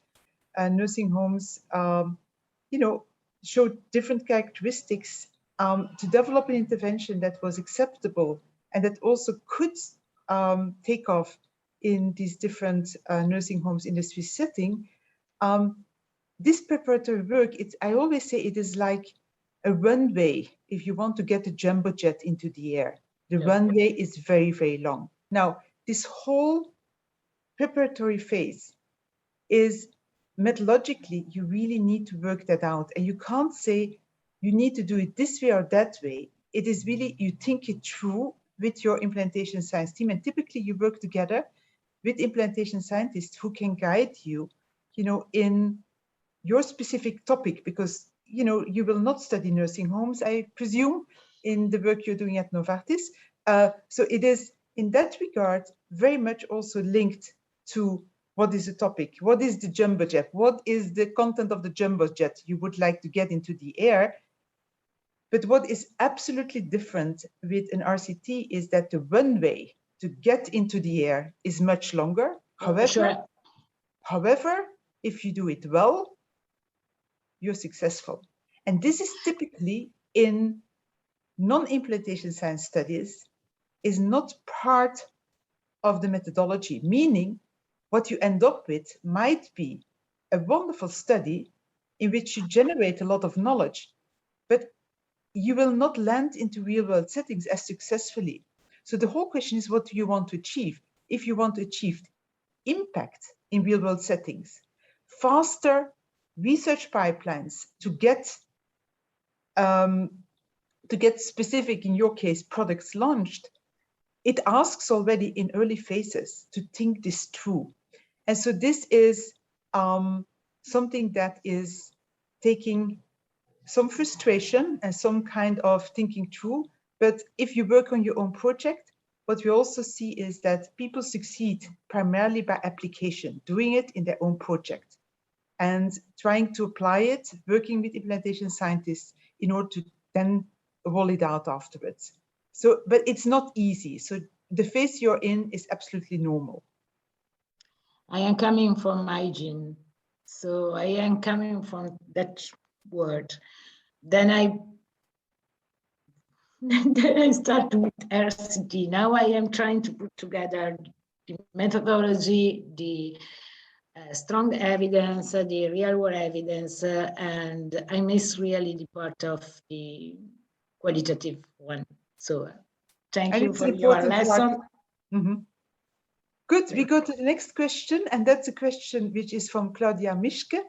nursing homes, you know, showed different characteristics, to develop an intervention that was acceptable and that also could take off in these different nursing homes in the Swiss setting. This preparatory work, I always say it is like a runway if you want to get a jumbo jet into the air. The runway is very, very long. Now, this whole preparatory phase is methodologically, you really need to work that out. And you can't say you need to do it this way or that way. It is really, you think it through with your implementation science team. And typically you work together with implementation scientists who can guide you, you know, in your specific topic, because, you know, you will not study nursing homes, I presume, in the work you're doing at Novartis. So it is, in that regard, very much also linked to what is the topic? What is the jumbo jet? What is the content of the jumbo jet you would like to get into the air? But what is absolutely different with an RCT is that the runway to get into the air is much longer. However, if you do it well, you're successful. And this is typically in non-implementation science studies is not part of the methodology, meaning what you end up with might be a wonderful study in which you generate a lot of knowledge, but you will not land into real-world settings as successfully. So the whole question is, what do you want to achieve? If you want to achieve impact in real-world settings, faster research pipelines to get specific, in your case, products launched, it asks already in early phases to think this through. And so this is something that is taking some frustration and some kind of thinking through. But if you work on your own project, what we also see is that people succeed primarily by application, doing it in their own project and trying to apply it, working with implementation scientists in order to then roll it out afterwards. So, but it's not easy. So the phase you're in is absolutely normal.
I am coming from hygiene. So I am coming from that word. Then I start with RCT. Now I am trying to put together the methodology, the strong evidence, the real world evidence, and I miss really the part of the qualitative one. So thank you for your lesson.
Mm-hmm. Good, we go to the next question, and that's a question which is from Claudia Mischke.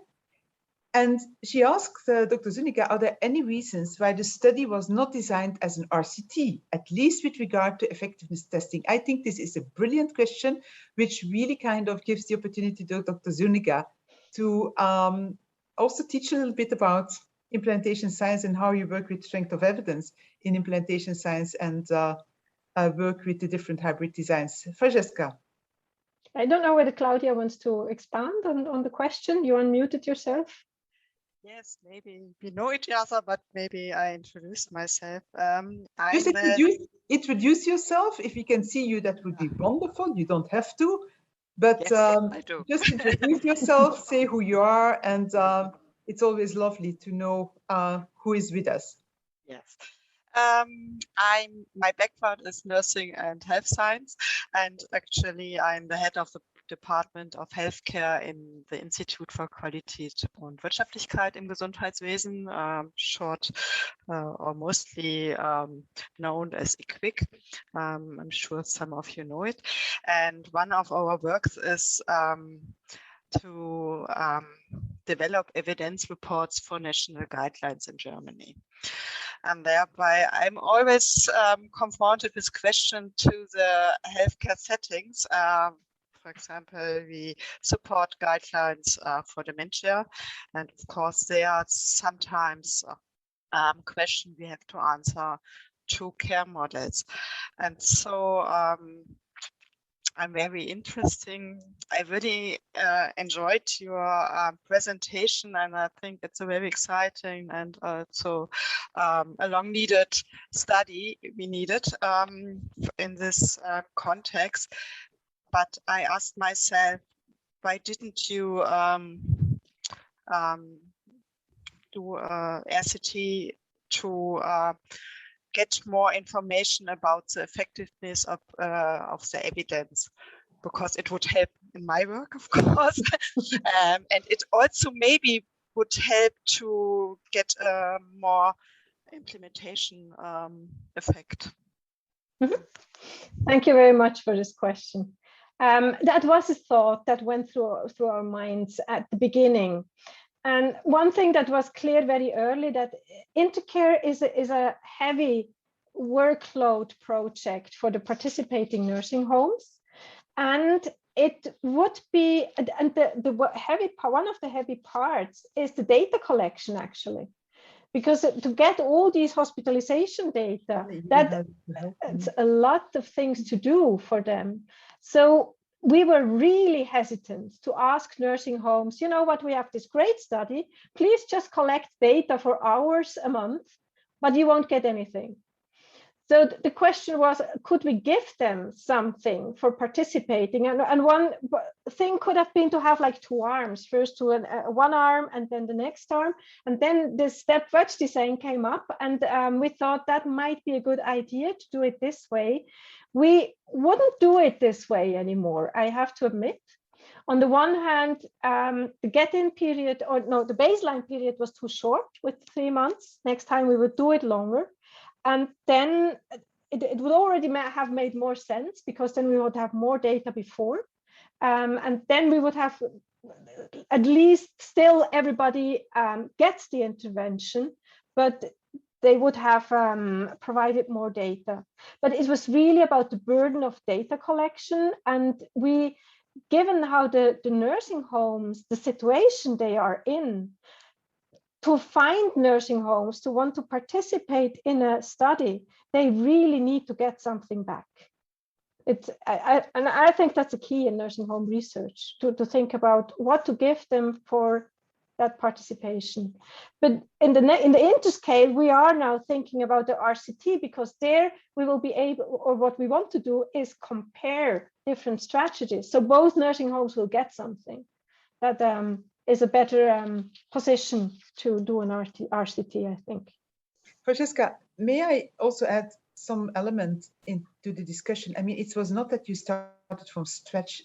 And she asked Dr. Zúñiga, are there any reasons why the study was not designed as an RCT, at least with regard to effectiveness testing? I think this is a brilliant question, which really kind of gives the opportunity to Dr. Zúñiga to also teach a little bit about implementation science and how you work with strength of evidence in implementation science and work with the different hybrid designs. Franziska.
I don't know whether Claudia wants to expand on the question. You unmuted yourself.
Yes, maybe we know each other, but maybe I introduced myself.
Just introduce yourself. If we can see you, that would be wonderful. You don't have to, but
yes, I do.
Just introduce yourself, say who you are, and it's always lovely to know who is with us.
Yes. My background is nursing and health science, and actually I'm the head of the Department of Healthcare in the Institute for Qualität und Wirtschaftlichkeit im Gesundheitswesen, short or mostly known as IQWIC. I'm sure some of you know it. And one of our works is to develop evidence reports for national guidelines in Germany. And thereby I'm always confronted with questions to the healthcare settings. For example, we support guidelines for dementia. And of course, there are sometimes questions we have to answer to care models. And so I'm very interesting. I really enjoyed your presentation, and I think it's a very exciting and also a long needed study we needed in this context. But I asked myself, why didn't you do RCT to get more information about the effectiveness of the evidence, because it would help in my work, of course, and it also maybe would help to get a more implementation effect.
Mm-hmm. Thank you very much for this question. That was a thought that went through our minds at the beginning. And one thing that was clear very early, that INTERCARE is a heavy workload project for the participating nursing homes. And it would be, and one of the heavy parts is the data collection, actually. Because to get all these hospitalization data, it's a lot of things to do for them. So we were really hesitant to ask nursing homes, you know what, we have this great study, please just collect data for hours a month, but you won't get anything. So the question was, could we give them something for participating? And one thing could have been to have like two arms, first to one arm and then the next arm. And then the stepwatch design came up, and we thought that might be a good idea to do it this way. We wouldn't do it this way anymore, I have to admit. On the one hand, the get-in period, or no, the baseline period was too short with 3 months. Next time we would do it longer. And then it would already have made more sense, because then we would have more data before. And then we would have at least still everybody gets the intervention, but they would have provided more data. But it was really about the burden of data collection. And we, given how the nursing homes, the situation they are in, to find nursing homes to want to participate in a study, they really need to get something back. And I think that's a key in nursing home research, to think about what to give them for that participation. But in the interscale, we are now thinking about the RCT, because there we will be able, or what we want to do is compare different strategies. So both nursing homes will get something that is a better position to do an RCT, I think.
Franziska, may I also add some element into the discussion? I mean, it was not that you started from scratch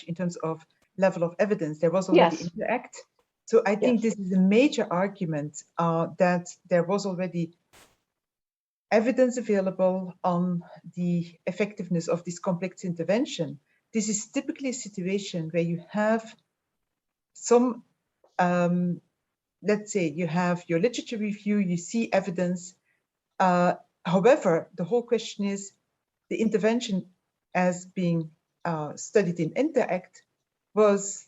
in terms of level of evidence. There was already INTERACT. So I think this is a major argument that there was already evidence available on the effectiveness of this complex intervention. This is typically a situation where you have some let's say you have your literature review, you see evidence. However, the whole question is the intervention as being studied in INTERACT was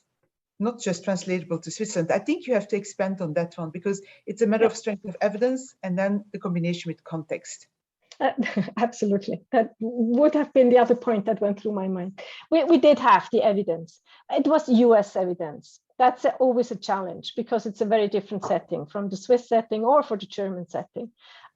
not just translatable to Switzerland. I think you have to expand on that one because it's a matter of strength of evidence and then the combination with context.
Absolutely. That would have been the other point that went through my mind. We did have the evidence. It was US evidence. That's always a challenge because it's a very different setting from the Swiss setting or for the German setting.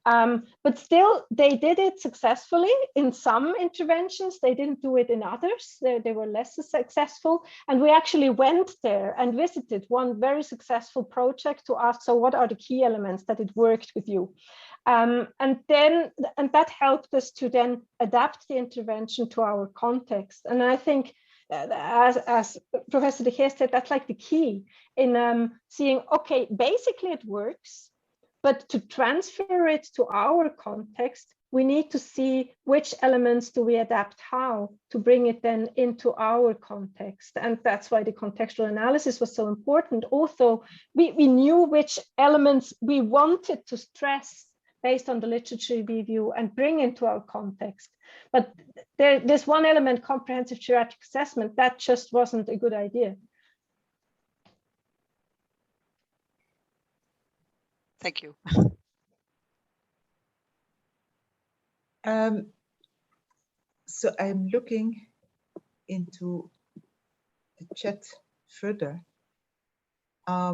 But still, they did it successfully in some interventions. They didn't do it in others. They were less successful. And we actually went there and visited one very successful project to ask, so what are the key elements that it worked with you? And that helped us to then adapt the intervention to our context. And I think, as Professor De Geer said, that's like the key in seeing, okay, basically it works, but to transfer it to our context, we need to see which elements do we adapt how to bring it then into our context. And that's why the contextual analysis was so important. Also, we knew which elements we wanted to stress based on the literature review and bring into our context. But there's one element, comprehensive geriatric assessment, that just wasn't a good idea.
Thank you.
So I'm looking into the chat further. I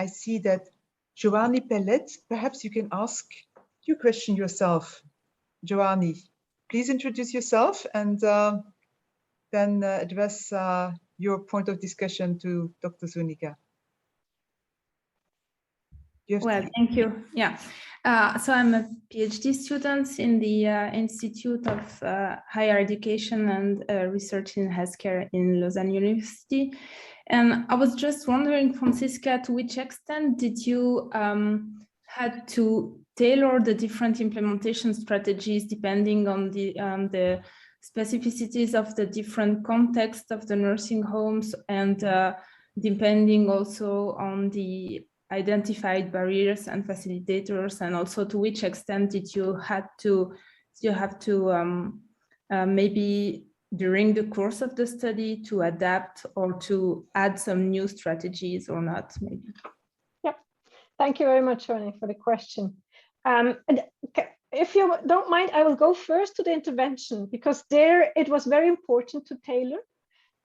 see that Giovanni Pellet, perhaps you can ask your question yourself. Giovanni, please introduce yourself and then address your point of discussion to Dr. Zúñiga.
Well, thank you. Yeah. So I'm a PhD student in the Institute of Higher Education and Research in Healthcare in Lausanne University. And I was just wondering, Franziska, to which extent did you had to tailor the different implementation strategies depending on the specificities of the different contexts of the nursing homes and depending also on the identified barriers and facilitators, and also to which extent did you have to maybe during the course of the study to adapt or to add some new strategies or not, maybe?
Yeah, thank you very much, Ronnie, for the question. If you don't mind, I will go first to the intervention because there it was very important to tailor.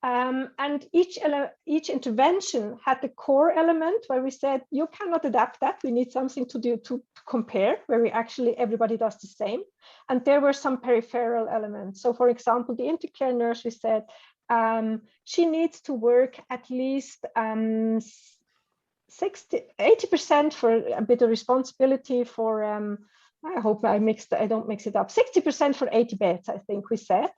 And each intervention had the core element where we said, you cannot adapt that. We need something to do to compare, where we actually, everybody does the same. And there were some peripheral elements. So for example, the intercare nurse, we said, she needs to work at least 80% for a bit of responsibility for, I hope I don't mix it up, 60% for 80 beds, I think we said.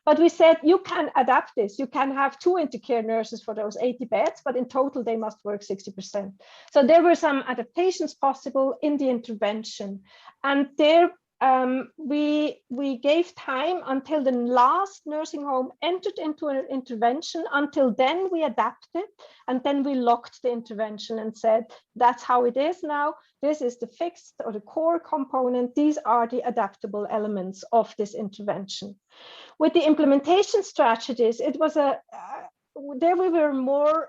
But we said, you can adapt this. You can have 2 intercare nurses for those 80 beds, but in total, they must work 60%. So there were some adaptations possible in the intervention. And there we gave time until the last nursing home entered into an intervention. Until then, we adapted. And then we locked the intervention and said, that's how it is now. This is the fixed or the core component. These are the adaptable elements of this intervention. With the implementation strategies, it was there we were more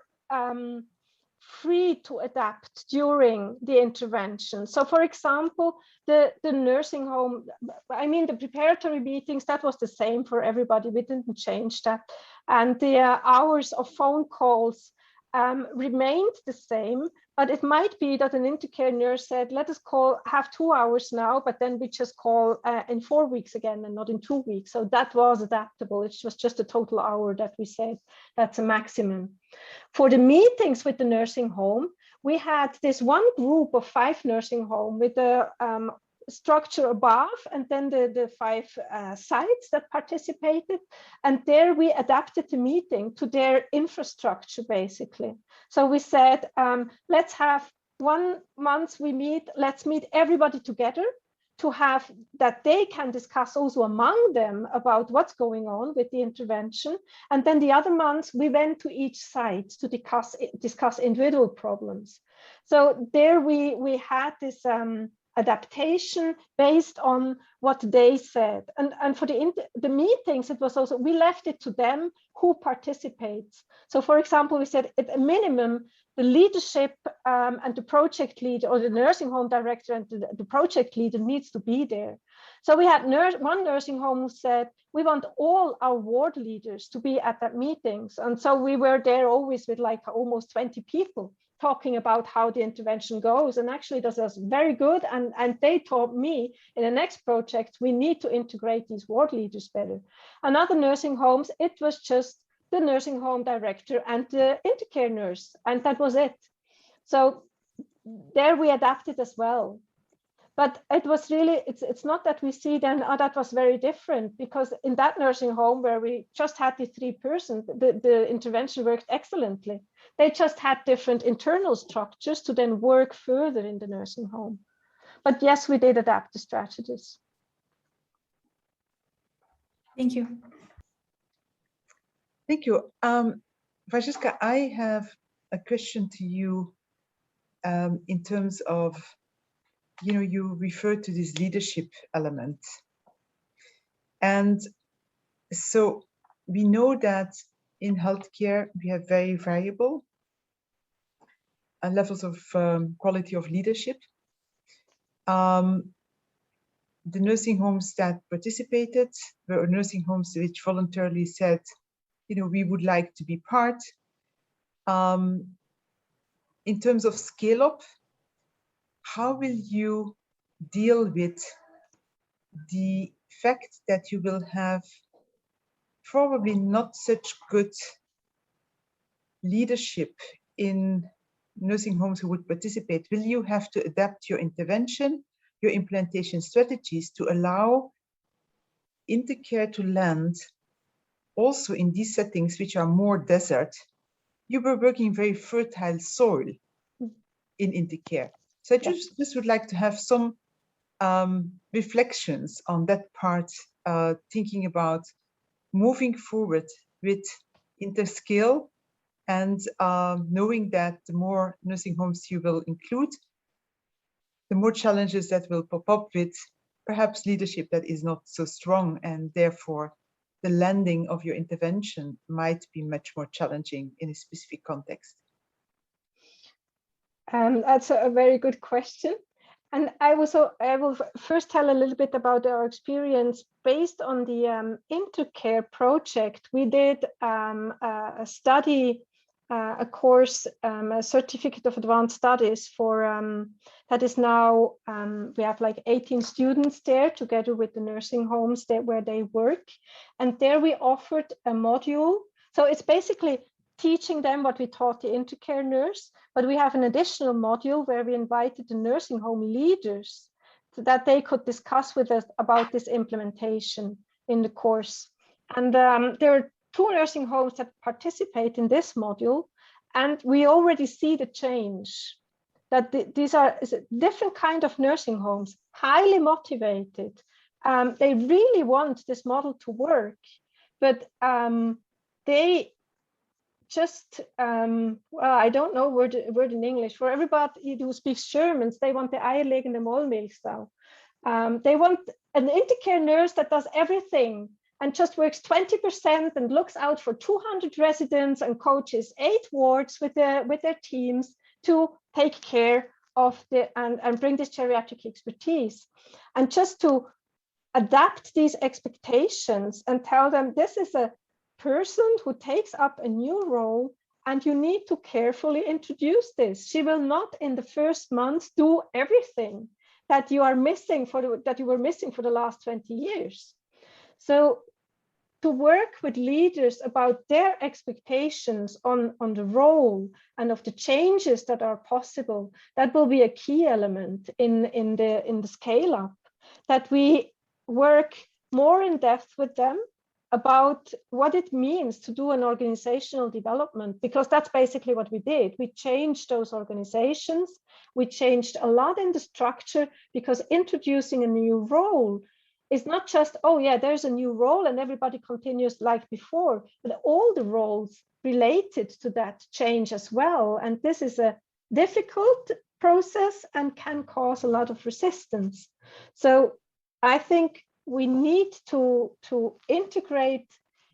free to adapt during the intervention. So for example, the nursing home, I mean, the preparatory meetings, that was the same for everybody. We didn't change that. And the hours of phone calls remained the same, but it might be that an intercare nurse said, let us have 2 hours now, but then we just call in 4 weeks again and not in 2 weeks. So that was adaptable. It was just a total hour that we said that's a maximum. For the meetings with the nursing home, we had this one group of 5 nursing home with the structure above and then the 5 sites that participated. And there we adapted the meeting to their infrastructure, basically. So we said, let's have 1 month we meet, let's meet everybody together. to have that they can discuss also among them about what's going on with the intervention. And then the other months we went to each site to discuss individual problems. So there we had this adaptation based on what they said. And for the meetings, it was also, we left it to them who participates. So for example, we said at a minimum, the leadership and the project leader or the nursing home director and the project leader needs to be there. So we had one nursing home who said, we want all our ward leaders to be at that meetings. And so we were there always with like almost 20 people talking about how the intervention goes. And actually this was very good. And they taught me in the next project, we need to integrate these ward leaders better. And other nursing homes, it was just the nursing home director and the intercare nurse, and that was it. So there we adapted as well. But it was really, it's not that we see then, oh, that was very different, because in that nursing home where we just had the 3 persons, the intervention worked excellently. They just had different internal structures to then work further in the nursing home. But yes, we did adapt the strategies.
Thank you.
Thank you. Franziska, I have a question to you in terms of, you refer to this leadership element. And so we know that in healthcare, we have very variable levels of quality of leadership. The nursing homes that participated were nursing homes which voluntarily said, we would like to be part. In terms of scale up, how will you deal with the fact that you will have probably not such good leadership in nursing homes who would participate? Will you have to adapt your intervention, your implementation strategies to allow intercare to land also in these settings which are more desert? You were working very fertile soil in intercare. So I just would like to have some reflections on that part, thinking about moving forward with interscale and knowing that the more nursing homes you will include, the more challenges that will pop up with perhaps leadership that is not so strong, and therefore the landing of your intervention might be much more challenging in a specific context.
That's a very good question. And I will first tell a little bit about our experience based on the INTERCARE project. We did a study, a course, a certificate of advanced studies for that is now, we have like 18 students there together with the nursing homes where they work. And there we offered a module. So it's basically teaching them what we taught the intercare nurse, but we have an additional module where we invited the nursing home leaders so that they could discuss with us about this implementation in the course. And there are 2 nursing homes that participate in this module, and we already see the change, that these are different kind of nursing homes, highly motivated. They really want this model to work, but they just, well, I don't know word in English. For everybody who speaks German, they want the eierlegende Wollmilchsau. They want an intercare nurse that does everything and just works 20% and looks out for 200 residents and coaches 8 wards with their teams to take care of and bring this geriatric expertise. And just to adapt these expectations and tell them this is a person who takes up a new role and you need to carefully introduce this. She will not in the first month do everything that you are missing that you were missing for the last 20 years. So to work with leaders about their expectations on the role and of the changes that are possible, that will be a key element in the scale up, that we work more in depth with them about what it means to do an organizational development, because that's basically what we did. We changed those organizations. We changed a lot in the structure, because introducing a new role is not just, oh yeah, there's a new role and everybody continues like before, but all the roles related to that change as well. And this is a difficult process and can cause a lot of resistance. So I think we need to integrate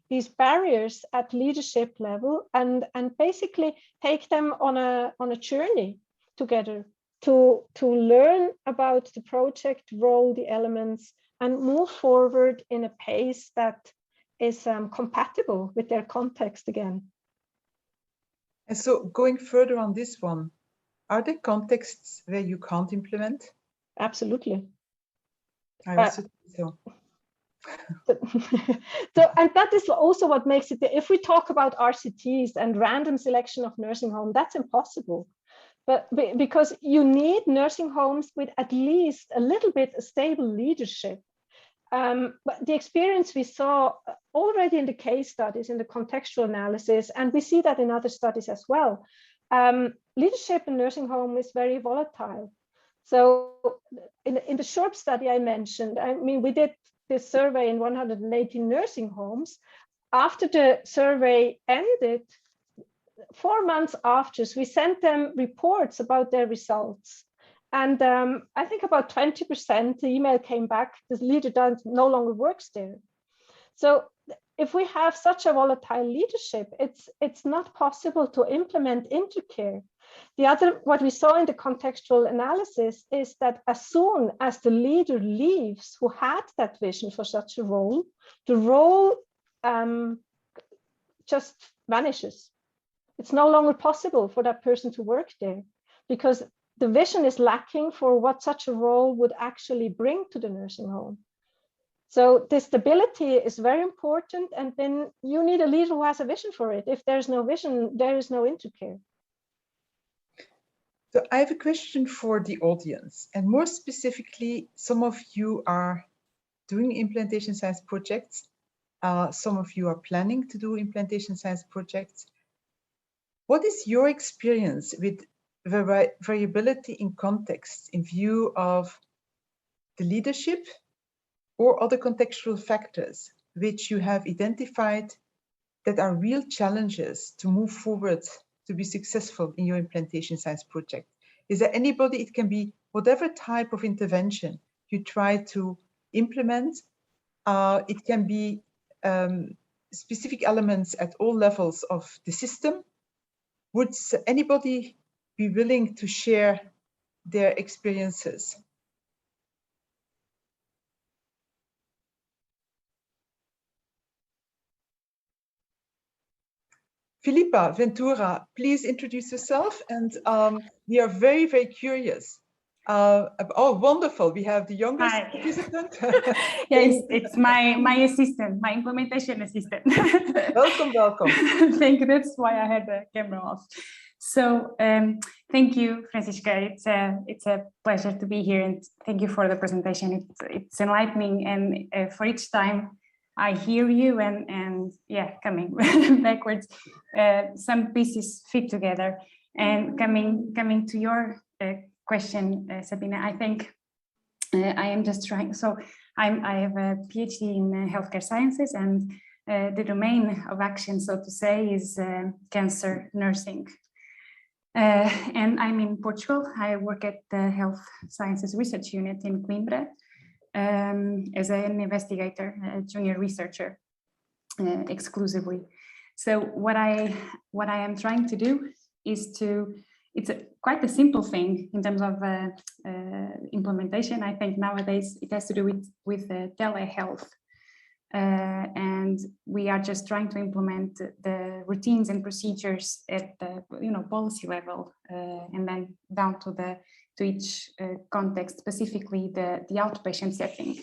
these barriers at leadership level and basically take them on a journey together to learn about the project role, the elements, and move forward in a pace that is compatible with their context again.
And so going further on this one, are there contexts where you can't implement?
Absolutely.
I also think so.
So, and that is also what makes it, if we talk about RCTs and random selection of nursing home, that's impossible. But because you need nursing homes with at least a little bit stable leadership. But the experience we saw already in the case studies, in the contextual analysis, and we see that in other studies as well, leadership in nursing home is very volatile. So in the short study I mentioned, I mean, we did this survey in 118 nursing homes. After the survey ended, 4 months after, we sent them reports about their results. And I think about 20% the email came back, the leader no longer works there. So if we have such a volatile leadership, it's not possible to implement INTERCARE. The other, what we saw in the contextual analysis is that as soon as the leader leaves who had that vision for such a role, the role just vanishes. It's no longer possible for that person to work there because the vision is lacking for what such a role would actually bring to the nursing home. So the stability is very important, and then you need a leader who has a vision for it. If there's no vision, there is no INTERCARE.
So I have a question for the audience, and more specifically, some of you are doing implementation science projects. Some of you are planning to do implementation science projects. What is your experience with variability in context in view of the leadership or other contextual factors which you have identified that are real challenges to move forward to be successful in your implementation science project? Is there anybody, it can be whatever type of intervention you try to implement. It can be specific elements at all levels of the system. Would anybody be willing to share their experiences? Filipa Ventura, please introduce yourself. And we are very, very curious. Oh, wonderful. We have the youngest participant.
Yeah, it's my assistant, my implementation assistant.
Welcome, welcome.
Thank you. That's why I had the camera off. So thank you, Franziska. It's a pleasure to be here, and thank you for the presentation. It's enlightening, and for each time I hear you and yeah, coming backwards, some pieces fit together. And coming to your question, Sabine, I think I am just trying. So I have a PhD in healthcare sciences, and the domain of action, so to say, is cancer nursing. And I'm in Portugal. I work at the Health Sciences Research Unit in Coimbra as an investigator, a junior researcher exclusively. So what I am trying to do is to, quite a simple thing in terms of implementation. I think nowadays it has to do with telehealth. And we are just trying to implement the routines and procedures at the policy level, and then down to each context, specifically the outpatient setting.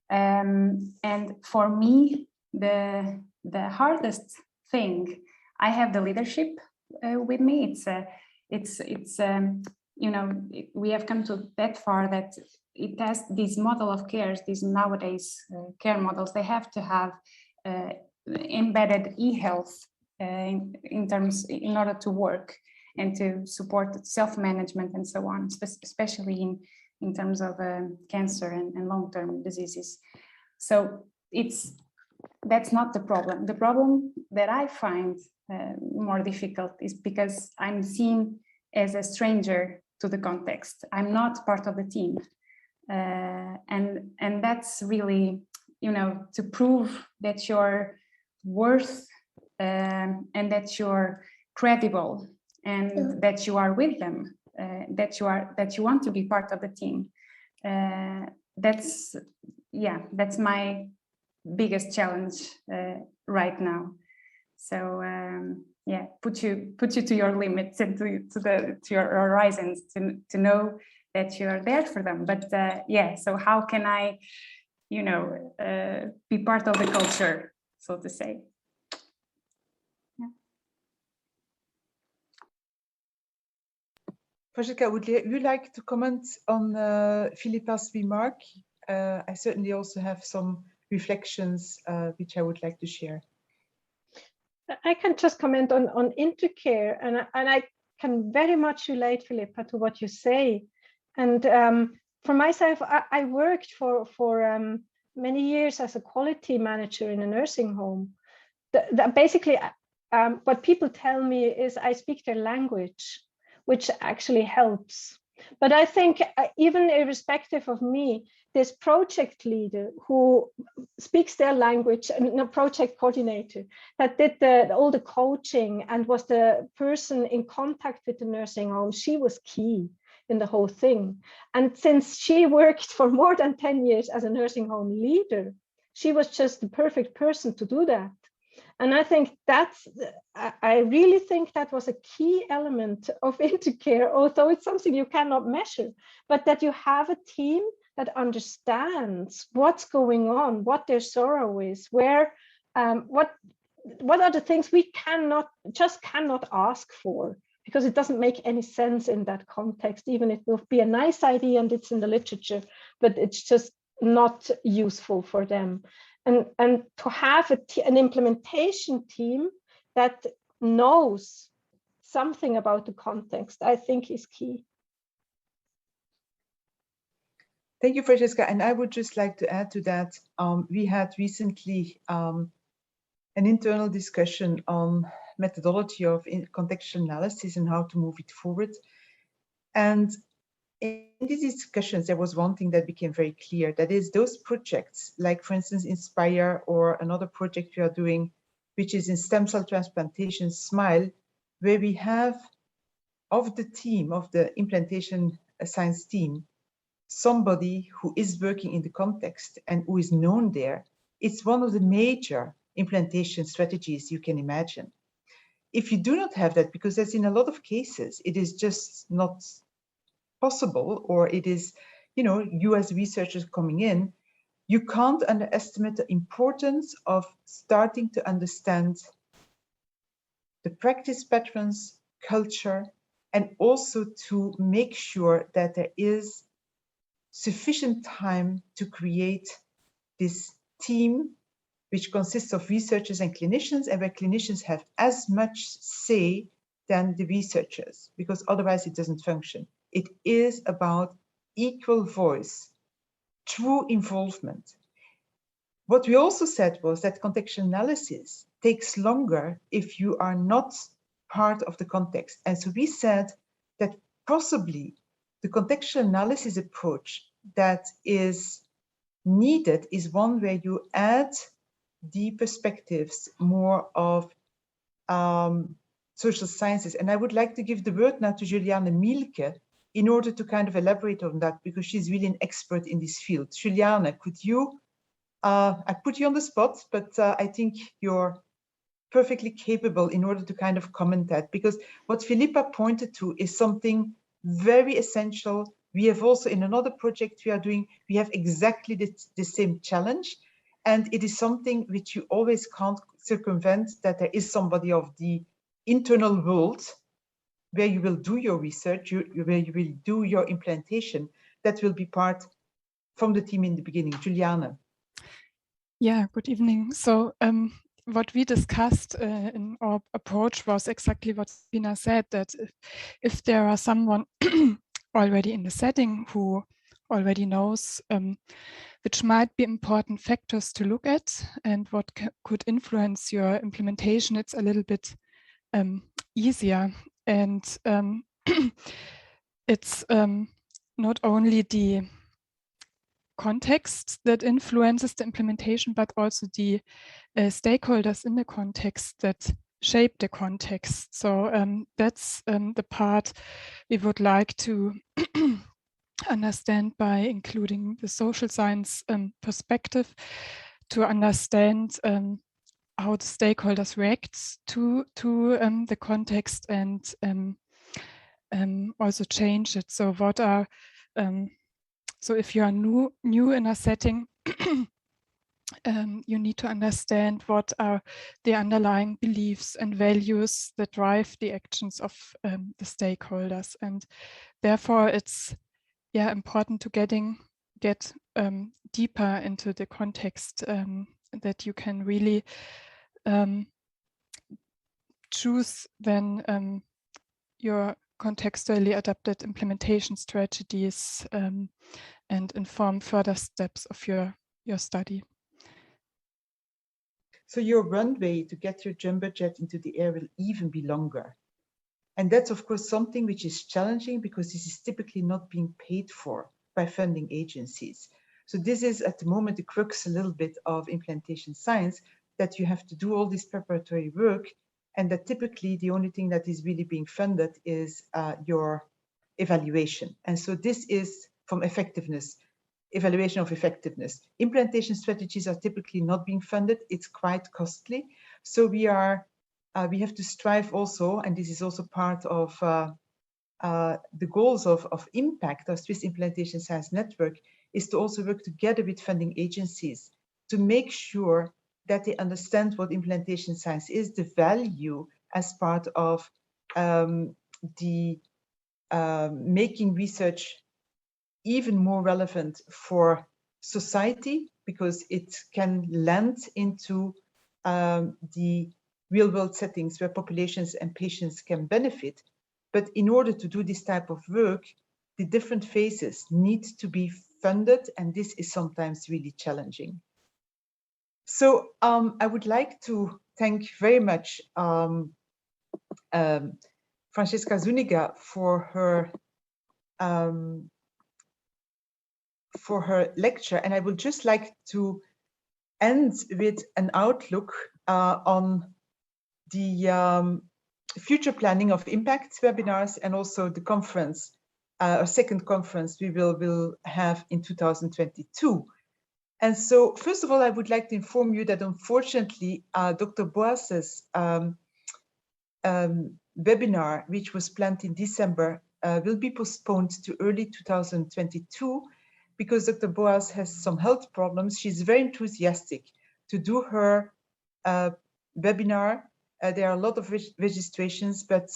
And for me, the hardest thing, I have the leadership with me. We have come to that far that it has this model of cares, these nowadays care models, they have to have embedded e-health in order to work and to support self-management and so on, especially in terms of cancer and long-term diseases. So that's not the problem. The problem that I find more difficult is because I'm seen as a stranger to the context. I'm not part of the team. And that's really, to prove that you're worth and that you're credible and that you are with them, that you want to be part of the team. That's my biggest challenge right now. So put you to your limits and to your horizons to know that you're there for them. But so how can I, be part of the culture, so to say?
Franziska, would you like to comment on Philippa's remark? I certainly also have some reflections which I would like to share.
I can just comment on INTERCARE, and I can very much relate, Philippa, to what you say. And for myself, I worked for many years as a quality manager in a nursing home. Basically, what people tell me is I speak their language, which actually helps. But I think even irrespective of me, this project leader who speaks their language, and a project coordinator that did all the coaching and was the person in contact with the nursing home, she was key in the whole thing. And since she worked for more than 10 years as a nursing home leader, she was just the perfect person to do that. And I think I really think that was a key element of INTERCARE, although it's something you cannot measure, but that you have a team that understands what's going on, what their sorrow is, where, what are the things we cannot ask for, because it doesn't make any sense in that context. Even it will be a nice idea and it's in the literature, but it's just not useful for them. And to have an implementation team that knows something about the context, I think is key.
Thank you, Franziska. And I would just like to add to that, we had recently an internal discussion on methodology of contextual analysis and how to move it forward. And in these discussions, there was one thing that became very clear, that is those projects, like for instance, Inspire, or another project we are doing, which is in stem cell transplantation, SMILE, where we have of the team, of the implantation science team, somebody who is working in the context and who is known there. It's one of the major implantation strategies you can imagine. If you do not have that, because as in a lot of cases, it is just not possible, or it is, you as researchers coming in, you can't underestimate the importance of starting to understand the practice patterns, culture, and also to make sure that there is sufficient time to create this team, which consists of researchers and clinicians, and where clinicians have as much say than the researchers, because otherwise it doesn't function. It is about equal voice, true involvement. What we also said was that contextual analysis takes longer if you are not part of the context. And so we said that possibly the contextual analysis approach that is needed is one where you add the perspectives more of social sciences. And I would like to give the word now to Juliane Mielke in order to kind of elaborate on that, because she's really an expert in this field. Juliane, could you, I put you on the spot, but I think you're perfectly capable in order to kind of comment that, because what Philippa pointed to is something very essential. We have also in another project we are doing, we have exactly the same challenge. And it is something which you always can't circumvent, that there is somebody of the internal world where you will do your research, where you will do your implantation, that will be part from the team in the beginning. Juliane.
Yeah, good evening. So what we discussed in our approach was exactly what Pina said, that if there are someone already in the setting who already knows which might be important factors to look at and what could influence your implementation, it's a little bit easier. And it's not only the context that influences the implementation, but also the stakeholders in the context that shape the context. So that's the part we would like to understand by including the social science perspective, to understand how the stakeholders react to the context and also change it. So what are so if you are new in a setting, you need to understand what are the underlying beliefs and values that drive the actions of the stakeholders, and therefore it's important to get deeper into the context, that you can really choose then your contextually adapted implementation strategies and inform further steps of your study.
So your runway to get your jumbo jet into the air will even be longer. And that's of course something which is challenging because this is typically not being paid for by funding agencies. So this is at the moment the crux a little bit of implementation science, that you have to do all this preparatory work, and that typically the only thing that is really being funded is your evaluation. And so this is from effectiveness, evaluation of effectiveness. Implementation strategies are typically not being funded. It's quite costly. So we have to strive also, and this is also part of the goals of IMPACT, our Swiss Implementation Science Network, is to also work together with funding agencies to make sure that they understand what implementation science is, the value as part of making research even more relevant for society, because it can land into the real-world settings where populations and patients can benefit. But in order to do this type of work, the different phases need to be funded, and this is sometimes really challenging. So I would like to thank very much Franziska Zúñiga for her lecture, and I would just like to end with an outlook on the future planning of IMPACT webinars, and also the conference, a second conference we will have in 2022. And so, first of all, I would like to inform you that unfortunately, Dr. Boas's webinar, which was planned in December, will be postponed to early 2022, because Dr. Boas has some health problems. She's very enthusiastic to do her webinar. There are a lot of registrations, but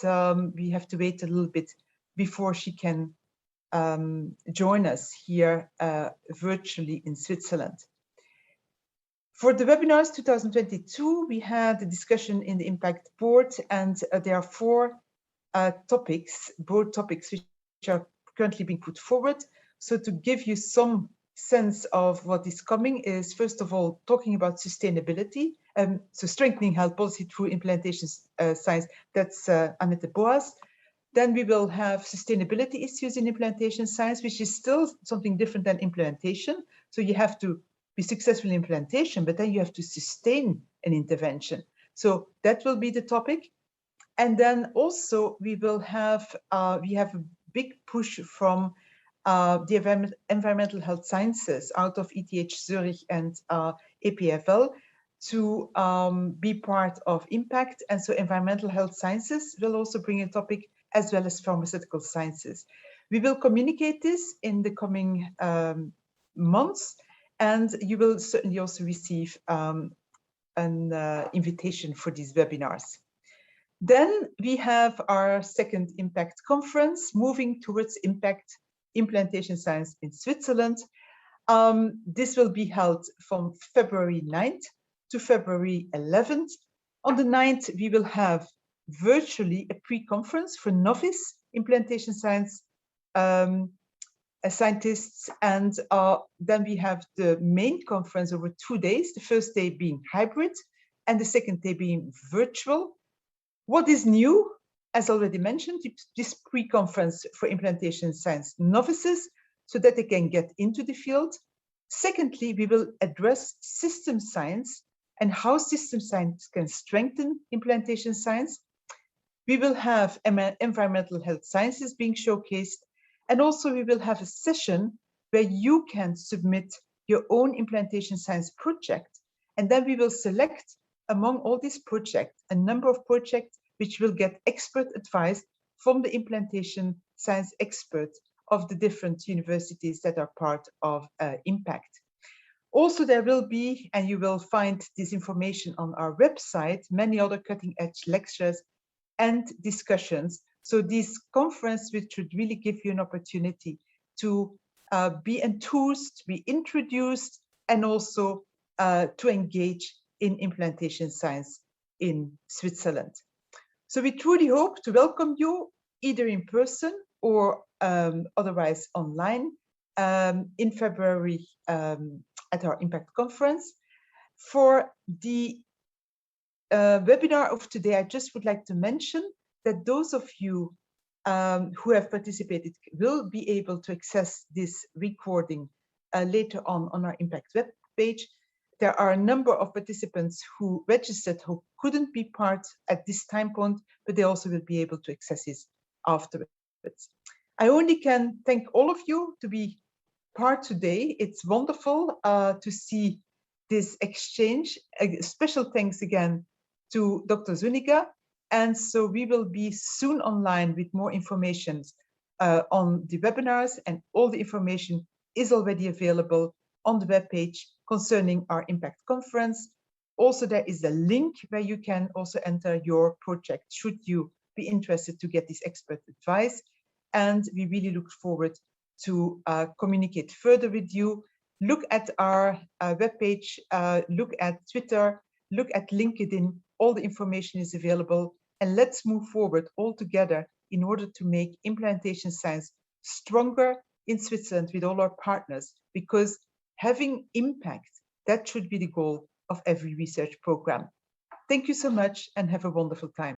we have to wait a little bit before she can join us here virtually in Switzerland. For the webinars 2022, we had a discussion in the IMPACT board, and there are four board topics which are currently being put forward. So to give you some sense of what is coming is, first of all, talking about sustainability, so strengthening health policy through implementation science, that's Annette Boas. Then we will have sustainability issues in implementation science, which is still something different than implementation. So you have to be successful in implementation, but then you have to sustain an intervention. So that will be the topic. And then also we will have, we have a big push from the environmental health sciences out of ETH Zurich and EPFL to be part of IMPACT. And so environmental health sciences will also bring a topic, as well as pharmaceutical sciences. We will communicate this in the coming months, and you will certainly also receive an invitation for these webinars. Then we have our second IMPACT conference, moving towards IMPACT implementation science in Switzerland. This will be held from February 9th to February 11th. On the 9th, we will have virtually a pre-conference for novice implantation science scientists, and then we have the main conference over 2 days, the first day being hybrid and the second day being virtual. What is new, as already mentioned, this pre-conference for implantation science novices so that they can get into the field. Secondly, we will address system science and how system science can strengthen implantation science. We will have environmental health sciences being showcased, and also we will have a session where you can submit your own implantation science project, and then we will select among all these projects a number of projects which will get expert advice from the implantation science experts of the different universities that are part of IMPACT. Also, there will be, and you will find this information on our website, many other cutting-edge lectures and discussions. So this conference, which should really give you an opportunity to be enthused, be introduced, and also to engage in implantation science in Switzerland. So we truly hope to welcome you either in person or otherwise online in February at our IMPACT conference. For the webinar of today, I just would like to mention that those of you who have participated will be able to access this recording later on our IMPACT web page. There are a number of participants who registered who couldn't be part at this time point, but they also will be able to access it afterwards. I only can thank all of you to be part today. It's wonderful to see this exchange. A special thanks again to Dr. Zúñiga. And so we will be soon online with more information on the webinars, and all the information is already available on the webpage concerning our IMPACT conference. Also, there is a link where you can also enter your project should you be interested to get this expert advice. And we really look forward to communicate further with you. Look at our webpage, look at Twitter, look at LinkedIn. All the information is available, and let's move forward all together in order to make implantation science stronger in Switzerland with all our partners, because having impact, that should be the goal of every research program. Thank you so much and have a wonderful time.